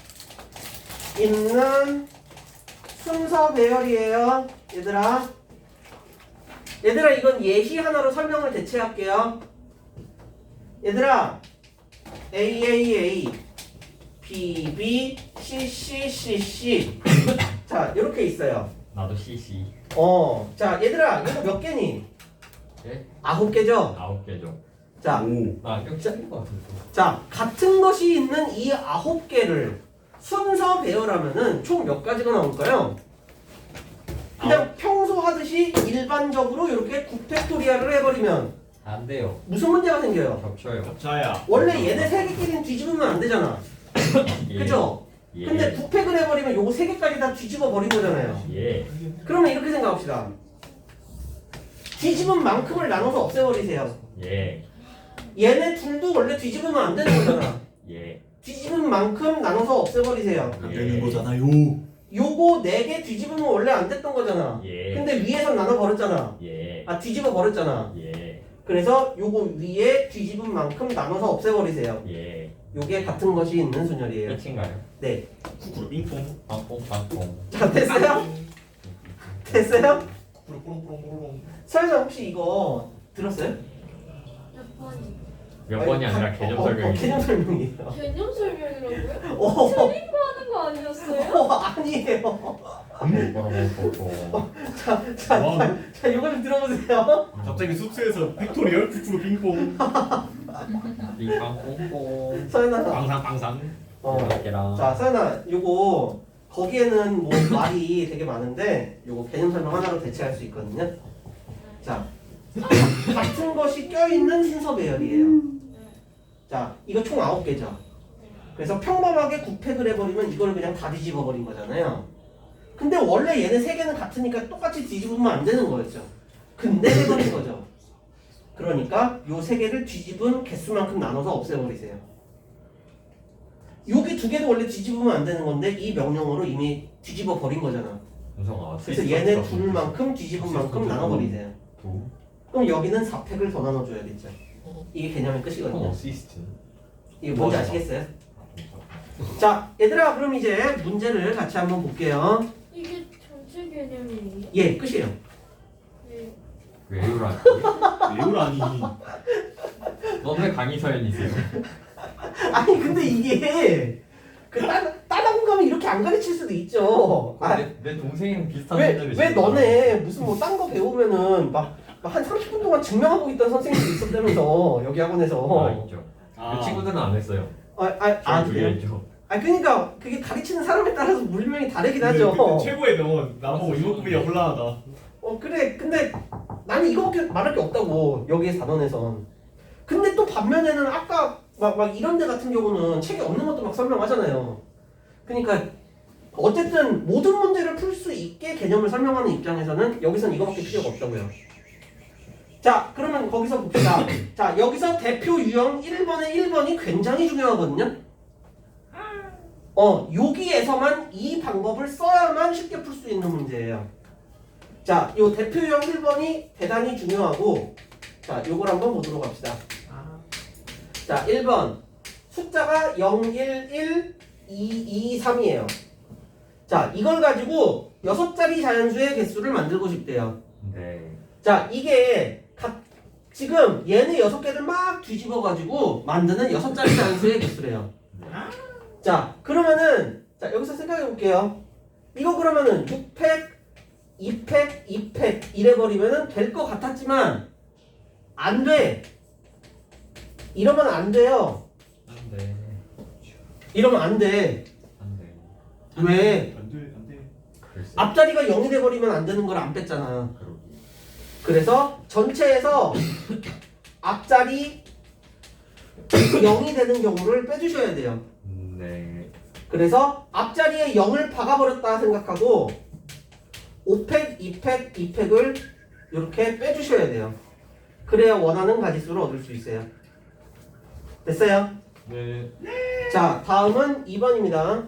있는 순서 배열이에요 얘들아. 얘들아 이건 예시 하나로 설명을 대체할게요. 얘들아 AAA BB CCCC 자 이렇게 있어요. 나도 CC. 자 얘들아 이거 몇 개니? 네? 9개죠? 9개죠. 자, 오. 아, 좀 짧은 것 같은데. 자 같은 것이 있는 이 9개를 순서 배열하면은 총 몇 가지가 나올까요? 그냥 평소 하듯이 일반적으로 이렇게 9팩토리얼을 해버리면 안 돼요. 무슨 문제가 생겨요? 겹쳐요. 자야. 원래 얘네 3개끼리는 뒤집으면 안 되잖아. 예. 그죠? 예. 근데 9팩을 해버리면 요거 3개까지 다 뒤집어 버린 거잖아요. 예. 그러면 이렇게 생각합시다. 뒤집은 만큼을 나눠서 없애버리세요. 예. 얘네 둘도 원래 뒤집으면 안 되는 거잖아. 예. 뒤집은 만큼 나눠서 없애버리세요. 안 되는 거잖아요. 요거 4개 뒤집으면 원래 안 됐던 거잖아. 예. 근데 위에서 나눠버렸잖아. 예. 뒤집어 버렸잖아. 예. 그래서 요거 위에 뒤집은 만큼 나눠서 없애버리세요. 예. 요게 같은 것이 있는 순열이에요. 끝인가요? 네. 쿠쿠루 빙뽕. 빵뽕빵뽕. 자, 됐어요? 됐어요? 쿠쿠루 뽀롱뽀롱뽀롱. 서현아 혹시 이거 들었어요? 몇 번이? 몇 번이 아니라 개념 설명이. 개념 설명이에요. 개념 설명이라고요? 어, 하는 거 아니었어요? 아니에요. 뽀뽀뽀뽀뽀. 자, 이거 좀 들어보세요. 갑자기 숙소에서 팩토리얼 쿠쿠루 빙뽕. 빙빵뽕뽕. 서현아. 빵상. 계란. 자, 서현아, 요거 거기에는 뭐 말이 되게 많은데 요거 개념 설명 하나로 대체할 수 있거든요. 자, 같은 것이 껴있는 순서 배열이에요. 자, 이거 총 9개죠. 그래서 평범하게 9팩을 해버리면 이걸 그냥 다 뒤집어 버린 거잖아요. 근데 원래 얘네 3개는 같으니까 똑같이 뒤집으면 안 되는 거였죠. 근데 해버린 거죠. 그러니까 요 3개를 뒤집은 개수만큼 나눠서 없애버리세요. 여기 2개도 원래 뒤집으면 안 되는 건데 이 명령어로 이미 뒤집어 버린 거잖아. 은성아. 그래서 얘네 둘만큼 뒤집은 만큼 나눠버리세요. 두. 그럼 여기는 4팩을 더 나눠줘야겠죠. 이게 개념의 끝이거든요. 어시스트. 이게 뭔지 아시겠어요? 자, 얘들아 그럼 이제 문제를 같이 한번 볼게요. 이게 전체 개념이에요? 예, 끝이에요. 네. 외우라니. 외우라니. 너왜 강의서연이세요? 아니 근데 이게 그 따라고 가면 이렇게 안 가르칠 수도 있죠. 내 동생이랑 비슷한 왜 문제를 너네 무슨 뭐 딴 거 배우면은 막 한 30분 동안 증명하고 있던 선생님도 있었다면서 여기 학원에서. 아 있죠. 그 친구들은 안 했어요. 그래요? 그게 있죠. 그러니까 그게 가르치는 사람에 따라서 물명이 다르긴 하죠. 근데 최고의 명언. 나보고 이목구비가 올라가다. 그래. 근데 나는 이거밖에 말할 게 없다고 여기에 단원에선. 근데 또 반면에는 아까 막 이런 데 같은 경우는 책에 없는 것도 막 설명하잖아요. 그러니까 어쨌든 모든 문제를 풀 수 있게 개념을 설명하는 입장에서는 여기선 이거밖에 필요가 없다고요. 자, 그러면 거기서 봅시다. 자, 여기서 대표 유형 1번의 1번이 굉장히 중요하거든요. 여기에서만 이 방법을 써야만 쉽게 풀 수 있는 문제예요. 자, 요 대표 유형 1번이 대단히 중요하고, 자, 요걸 한번 보도록 합시다. 자, 1번. 숫자가 0, 1, 1, 2, 2, 3이에요. 자, 이걸 가지고 6자리 자연수의 개수를 만들고 싶대요. 네. 자, 이게 지금 얘네 6개를 막 뒤집어가지고 만드는 6자리 자연수의 개수래요. 자, 그러면은, 자, 여기서 생각해 볼게요. 이거 그러면은 6팩, 2팩, 2팩 이래버리면은 될 것 같았지만, 안 돼. 이러면 안 돼요. 안 돼. 이러면 안 돼. 안 돼. 왜? 안 돼. 글쎄. 앞자리가 0이 돼버리면 안 되는 걸 안 뺐잖아. 그러기. 그래서 전체에서 앞자리 0이 되는 경우를 빼주셔야 돼요. 네. 그래서 앞자리에 0을 박아버렸다 생각하고 5팩, 2팩, 2팩을 이렇게 빼주셔야 돼요. 그래야 원하는 가지수를 얻을 수 있어요. 됐어요? 네. 자, 다음은 2번입니다.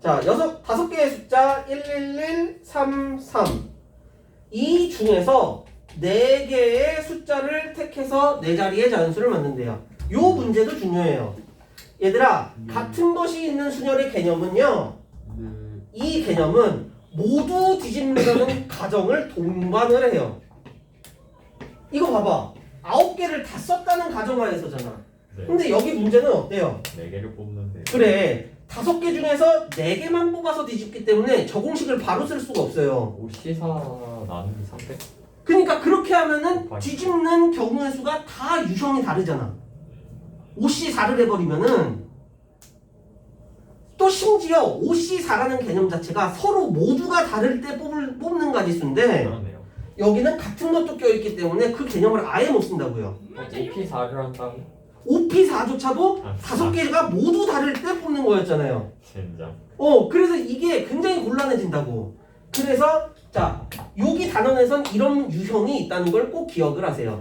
자, 5개의 숫자 111, 33. 이 중에서 4개의 숫자를 택해서 4자리의 자연수를 만든대요. 요 문제도 중요해요. 얘들아, 같은 것이 있는 순열의 개념은요. 이 개념은 모두 뒤집는다는 가정을 동반을 해요. 이거 봐봐. 9개를 다 썼다는 가정하에서잖아. 네. 근데 여기 문제는 어때요? 4개를 뽑는데. 그래. 5개 중에서 4개만 뽑아서 뒤집기 때문에 저 공식을 바로 쓸 수가 없어요. 오시사 나누기 300? 그러니까 그렇게 하면은 뒤집는 경우의 수가 다 유형이 다르잖아. 5C4를 해버리면은 또 심지어 5C4라는 개념 자체가 서로 모두가 다를 때 뽑는 가지수인데 그러네요. 여기는 같은 것도 껴있기 때문에 그 개념을 아예 못 쓴다고요. OP4를 한다면? 5P4조차도 아, 5개가 모두 다를 때 뽑는 거였잖아요. 젠장. 그래서 이게 굉장히 곤란해진다고. 그래서 자, 여기 단원에선 이런 유형이 있다는 걸 꼭 기억을 하세요.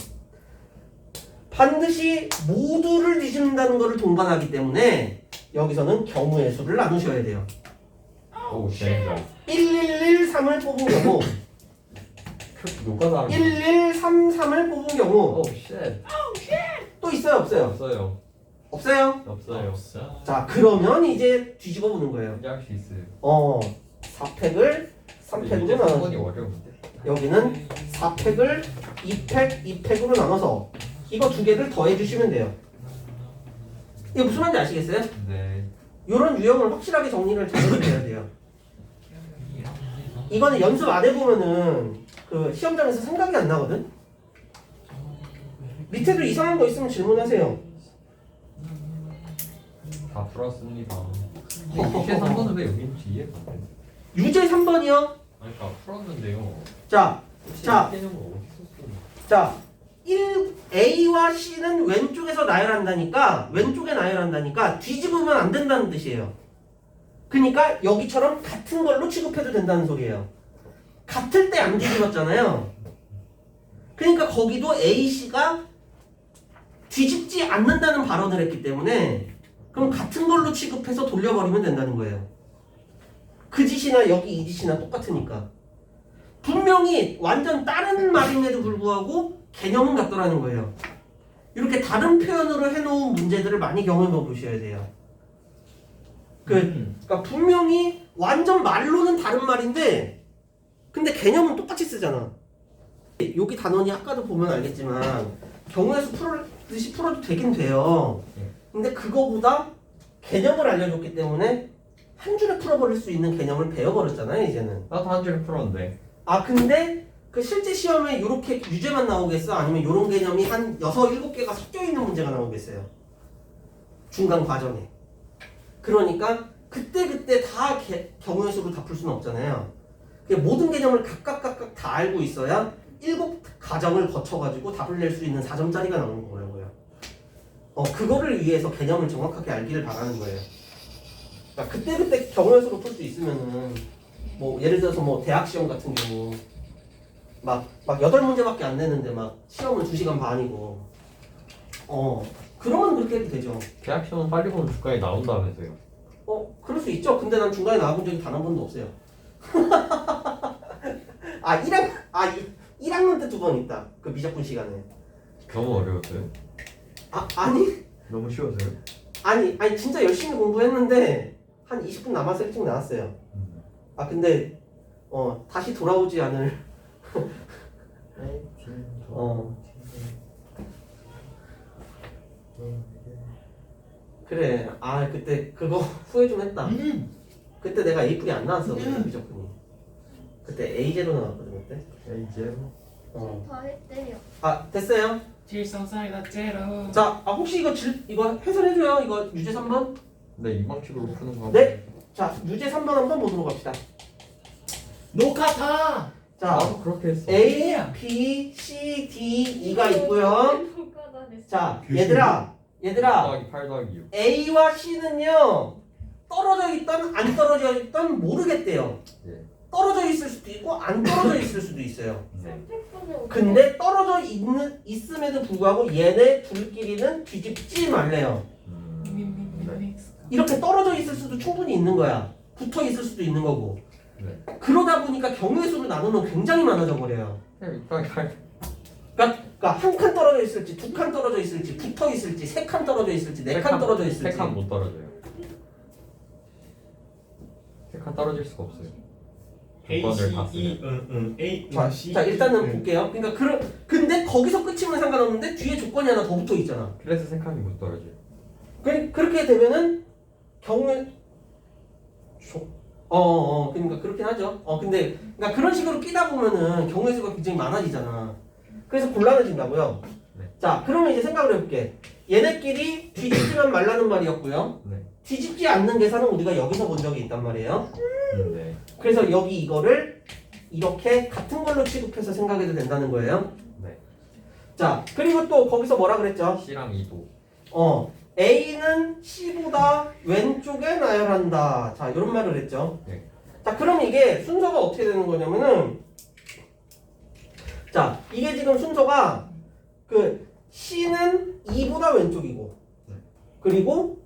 반드시 모두를 뒤집는다는 것을 동반하기 때문에 여기서는 경우의 수를 나누셔야 돼요. 오 젠장. 1113을 뽑은 경우, 누가 다른 1133을 뽑은 경우 오 쉣. 또 있어요, 없어요? 없어요. 없어요? 없어요. 없어. 자, 그러면 이제 뒤집어 보는 거예요. 이제 할 수 있어요. 4팩을 3팩으로 이제 나눠. 한번이 어려운데. 여기는 4팩을 2팩, 2팩으로 나눠서 이거 두 개를 더해 주시면 돼요. 이거 무슨 말인지 아시겠어요? 네. 이런 유형을 확실하게 정리를 잘 해줘야 돼요. 이거는 연습 안 해보면은 그 시험장에서 생각이 안 나거든? 밑에도 이상한 거 있으면 질문하세요. 다 풀었습니다. 이게 3번은 왜 여기 있는지 이해가 안 돼. 유제 3번이요. 아니 그러니까 풀었는데요. 자, 자. 개념을 어디서 쓰는 자, A와 C는 왼쪽에서 나열한다니까, 왼쪽에 나열한다니까 뒤집으면 안 된다는 뜻이에요. 그러니까 여기처럼 같은 걸로 취급해도 된다는 소리예요. 같을 때 안 뒤집었잖아요. 그러니까 거기도 A, C가 뒤집지 않는다는 발언을 했기 때문에 그럼 같은 걸로 취급해서 돌려버리면 된다는 거예요. 그 짓이나 여기 이 짓이나 똑같으니까. 분명히 완전 다른 말임에도 불구하고 개념은 같더라는 거예요. 이렇게 다른 표현으로 해놓은 문제들을 많이 경험해 보셔야 돼요. 그러니까 분명히 완전 말로는 다른 말인데 근데 개념은 똑같이 쓰잖아. 여기 단원이 아까도 보면 알겠지만 경우에서 풀듯이 풀어도 되긴 돼요. 근데 그거보다 개념을 알려줬기 때문에 한 줄에 풀어버릴 수 있는 개념을 배워버렸잖아요 이제는. 나도 한 줄에 풀었는데. 근데 그 실제 시험에 이렇게 유제만 나오겠어? 아니면 이런 개념이 한 6, 7개가 섞여 있는 문제가 나오겠어요? 중간 과정에. 그러니까 그때 다 경우의 수로 다 풀 수는 없잖아요. 모든 개념을 각각 다 알고 있어야 7과정을 거쳐가지고 답을 낼 수 있는 4점짜리가 나오는 거라고요. 그거를 위해서 개념을 정확하게 알기를 바라는 거예요. 그러니까 그때 경우의 수로 풀 수 있으면은 뭐 예를 들어서 뭐 대학 시험 같은 경우 막 8문제밖에 안 내는데 막 시험은 2시간 반이고 그러면 그렇게 해도 되죠. 대학 시험은 빨리 보면 주가에 나온다면서요. 그럴 수 있죠. 근데 난 중간에 나와본 적이 단 한 번도 없어요. 1학년 때 2번 있다. 그 미적분 시간에. 너무 어려웠어요? 아니 너무 쉬웠어요? 아니 진짜 열심히 공부했는데 한 20분 남아서 일찍 나왔어요. 근데 다시 돌아오지 않을 그래. 그때 그거 후회 좀 했다. 그때 내가 A풀이 안 나왔어. 미적분이. 그때 A0 나왔거든 그때. A0? 다 했대요. 됐어요? 질성사이다 제로. 자, 혹시 이거 해설해줘요? 이거 유제 3번? 네, 이 방식으로 푸는 거. 네. 자, 유제 3번 한번 보도록 합시다. 노카타. 자, 나도 그렇게 했어. A, B, C, D, E가 있고요. 자, 얘들아. 더하기 8 더하기 6. A와 C는요. 떨어져 있던 안 떨어져 있던 모르겠대요. 네. 떨어져 있을 수도 있고 안 떨어져 있을 수도 있어요. 네. 근데 떨어져 있음에도 불구하고 얘네 둘끼리는 뒤집지 말래요. 네. 이렇게 떨어져 있을 수도 충분히 있는 거야. 붙어 있을 수도 있는 거고. 네. 그러다 보니까 경우의 수를 나누면 굉장히 많아져 버려요. 그냥 더하기 8. 그러니까 한 칸 떨어져 있을지, 2칸 떨어져 있을지, 붙어 있을지, 3칸 떨어져 있을지, 4칸 떨어져 있을지. 3칸 못 떨어져요. 3칸 떨어질 수가 없어요. 조건을 다 A, 쓰면 A, 자 일단은 볼게요. 그러니까 근데 거기서 끝이면 상관없는데 뒤에 조건이 하나 더 붙어 있잖아. 그래서 색감이 못 떨어져요. 그렇게 되면은 경우에 그러니까 그렇긴 하죠. 근데 그러니까 그런 식으로 끼다 보면은 경우의 수가 굉장히 많아지잖아. 그래서 곤란해진다고요. 네. 자, 그러면 이제 생각을 해볼게. 얘네끼리 뒤집지만 말라는 말이었고요. 네. 뒤집지 않는 계산은 우리가 여기서 본 적이 있단 말이에요. 네. 그래서 여기 이거를 이렇게 같은 걸로 취급해서 생각해도 된다는 거예요. 네. 자, 그리고 또 거기서 뭐라 그랬죠? C랑 2도. A는 C보다 왼쪽에 나열한다. 자, 이런 말을 했죠. 네. 자, 그럼 이게 순서가 어떻게 되는 거냐면은, 자, 이게 지금 순서가 그 C는 2보다 왼쪽이고, 네. 그리고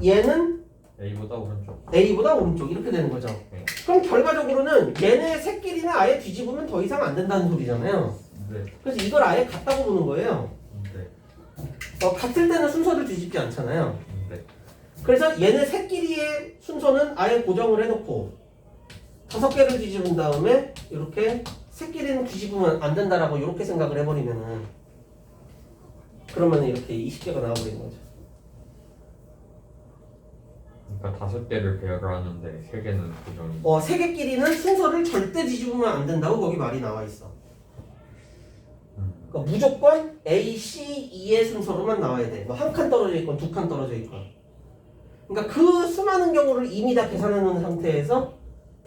얘는 A보다 오른쪽. A보다 오른쪽 이렇게 되는 거죠. 네. 그럼 결과적으로는 얘네 새끼리는 아예 뒤집으면 더 이상 안 된다는 소리잖아요. 네. 그래서 이걸 아예 같다고 보는 거예요. 네. 같을 때는 순서를 뒤집지 않잖아요. 네. 그래서 얘네 새끼리의 순서는 아예 고정을 해놓고 5개를 뒤집은 다음에 이렇게 새끼리는 뒤집으면 안 된다라고 이렇게 생각을 해버리면은 그러면 이렇게 20개가 나와버리는 거죠. 그러니까 5개를 배열하는데 3개는 고정이. 3개끼리는 순서를 절대 뒤집으면 안 된다고 거기 말이 나와 있어. 그러니까 무조건 A, C, E의 순서로만 나와야 돼. 뭐 한 칸 떨어져 있건 2칸 떨어져 있건. 그러니까 그 수많은 경우를 이미 다 계산해 놓은 상태에서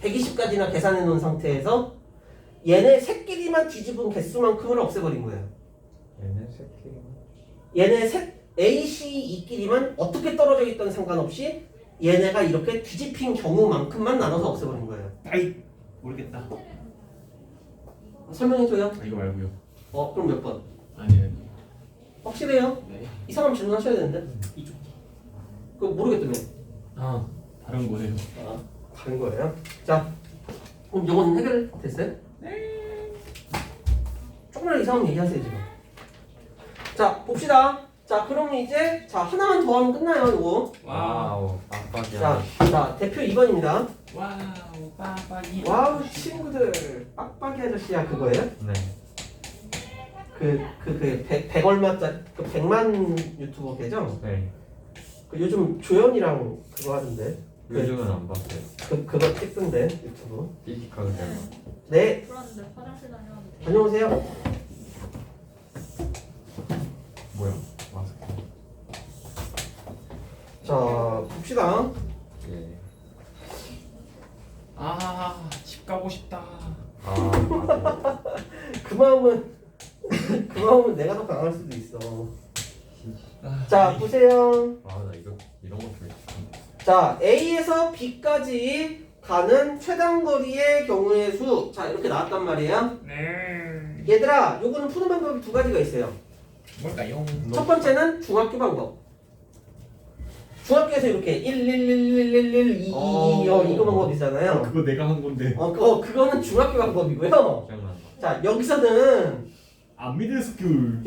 120까지나 계산해 놓은 상태에서 얘네 새끼리만 뒤집은 개수만큼을 없애버린 거예요. 얘네 새끼. 얘네 A, C, E끼리만 어떻게 떨어져 있던 상관없이 얘네가 이렇게 뒤집힌 경우만큼만 나눠서 없애버린 거예요. 아이 모르겠다. 설명해줘요. 이거 말고요. 그럼 몇 번? 아니에요. 확실해요? 네. 이상하면 질문하셔야 되는데. 이쪽. 그거 모르겠다며. 다른 거예요. 다른 거예요. 자, 그럼 이건 해결됐어요? 네. 조금만 이상하면 얘기하세요 지금. 자, 봅시다. 자, 그러면 이제 하나만 더 하면 끝나요 이거. 와우. 빡빡이야. 자, 대표 2번입니다. 와우 빠빠이. 와우 친구들 빡빡이 아저씨야 그거예요? 네. 그 100 얼마짜리 그 100만 유튜버 계정? 네. 그 요즘 조연이랑 그거 하던데. 요즘은 안 봤어요. 그거 찍던데 유튜브. 삐직하게 잘 봐. 네, 불안한데 화장실 다녀왔는데. 다녀오세요. 뭐야? 마스크. 자, 봅시다. 예. 집 가고 싶다. 맞아요. 그 마음은 내가 더 강할 수도 있어. 자, 보세요. 나 이런 거 좀. 자, A에서 B까지 가는 최단 거리의 경우의 수. 자, 이렇게 나왔단 말이에요. 네. 얘들아, 요거는 푸는 방법이 2가지가 있어요. 뭘까요? 첫 번째는 중학교 방법. 중학교에서 이렇게 1, 1, 1, 1, 1, 1, 2, 2, 2, 이거 방법 있잖아요. 그거 내가 한 건데. 그거는 중학교 방법이고요. 기억난다. 자, 여기서는 미들 스쿨.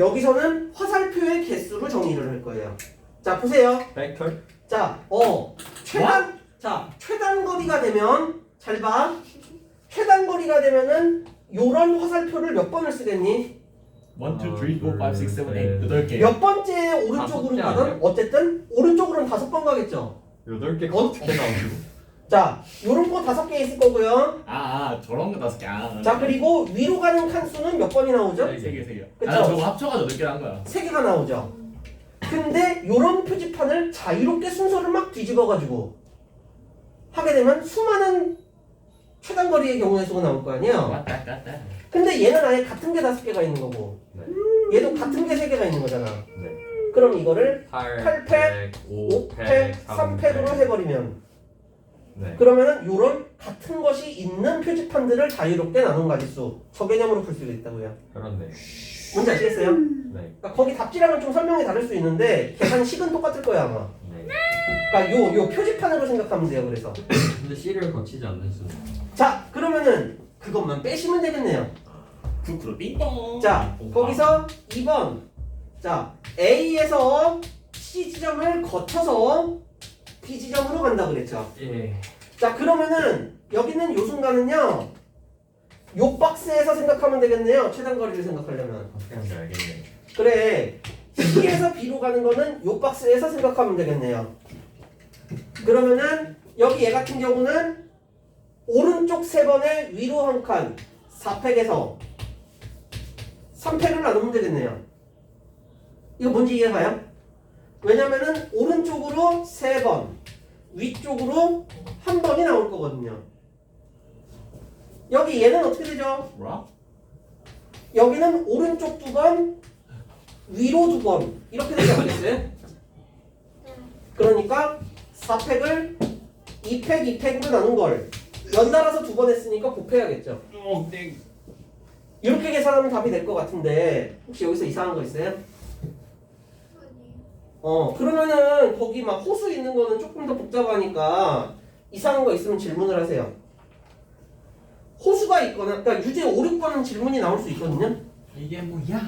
화살표의 개수로 정의를 할 거예요. 자, 보세요. 벡터? 자, 최단 거리가 되면 잘 봐. 최단 거리가 되면은 요런 화살표를 몇 번을 쓰겠니? 1, 2, 3, 4, 5, 6, 7, 8 8개. 몇 번째 오른쪽으로 5개 가든 아니에요? 어쨌든 오른쪽으로는 5번 가겠죠. 8개가 어떻게 나오고? 자, 요런 거 5개 있을 거고요. 저런 거 5개. 자, 그리고 위로 가는 칸수는 몇 번이 나오죠? 3개. 그쵸? 저거 합쳐가지고 8개를 한 거야. 3개가 나오죠. 근데 요런 표지판을 자유롭게 순서를 막 뒤집어가지고 하게 되면 수많은 최단 거리의 경우의 수가 나올 거 아니에요. 왔다 갔다. 근데 얘는 아예 같은 게 5개가 있는 거고 네. 얘도 같은 게 3개가 있는 거잖아. 네. 그럼 이거를 8팩, 8팩, 5팩, 5팩, 3팩으로 해버리면 네. 그러면은 요런 같은 것이 있는 표지판들을 자유롭게 나눈 가지수 저 개념으로 풀 수도 있다고요. 그렇네. 뭔지 아시겠어요? 네. 그러니까 거기 답지랑은 좀 설명이 다를 수 있는데 계산식은 똑같을 거야 아마. 네. 그러니까 요 표지판으로 생각하면 돼요. 그래서 근데 C를 거치지 않는 수는. 자, 그러면은 그것만 빼시면 되겠네요. 쿠쿠루 빙뽕. 자, 거기서 2번. 자, A에서 C 지점을 거쳐서 B 지점으로 간다 그랬죠. 예. 자, 그러면은 여기는 요 순간은요. 요 박스에서 생각하면 되겠네요. 최단 거리를 생각하려면. 어떻게 하는지 알겠네. 그래. C에서 B로 가는 거는 요 박스에서 생각하면 되겠네요. 그러면은 여기 얘 같은 경우는 오른쪽 3번에 위로 한 칸 4팩에서 3팩을 나누면 되겠네요. 이거 뭔지 이해가요? 왜냐면은 오른쪽으로 3번, 위쪽으로 1번이 나올 거거든요. 여기 얘는 어떻게 되죠? 뭐야? 여기는 오른쪽 2번, 위로 2번 이렇게 되지 않겠어요? 그러니까 4팩을 2팩, 2팩으로 나눈 걸 연달아서 2번 했으니까 곱해야겠죠. 네. 이렇게 계산하면 답이 될 것 같은데 혹시 여기서 이상한 거 있어요? 그러면은 거기 막 호수 있는 거는 조금 더 복잡하니까 이상한 거 있으면 질문을 하세요. 호수가 있거나 그러니까 유제 5, 6번은 질문이 나올 수 있거든요. 이게 뭐야?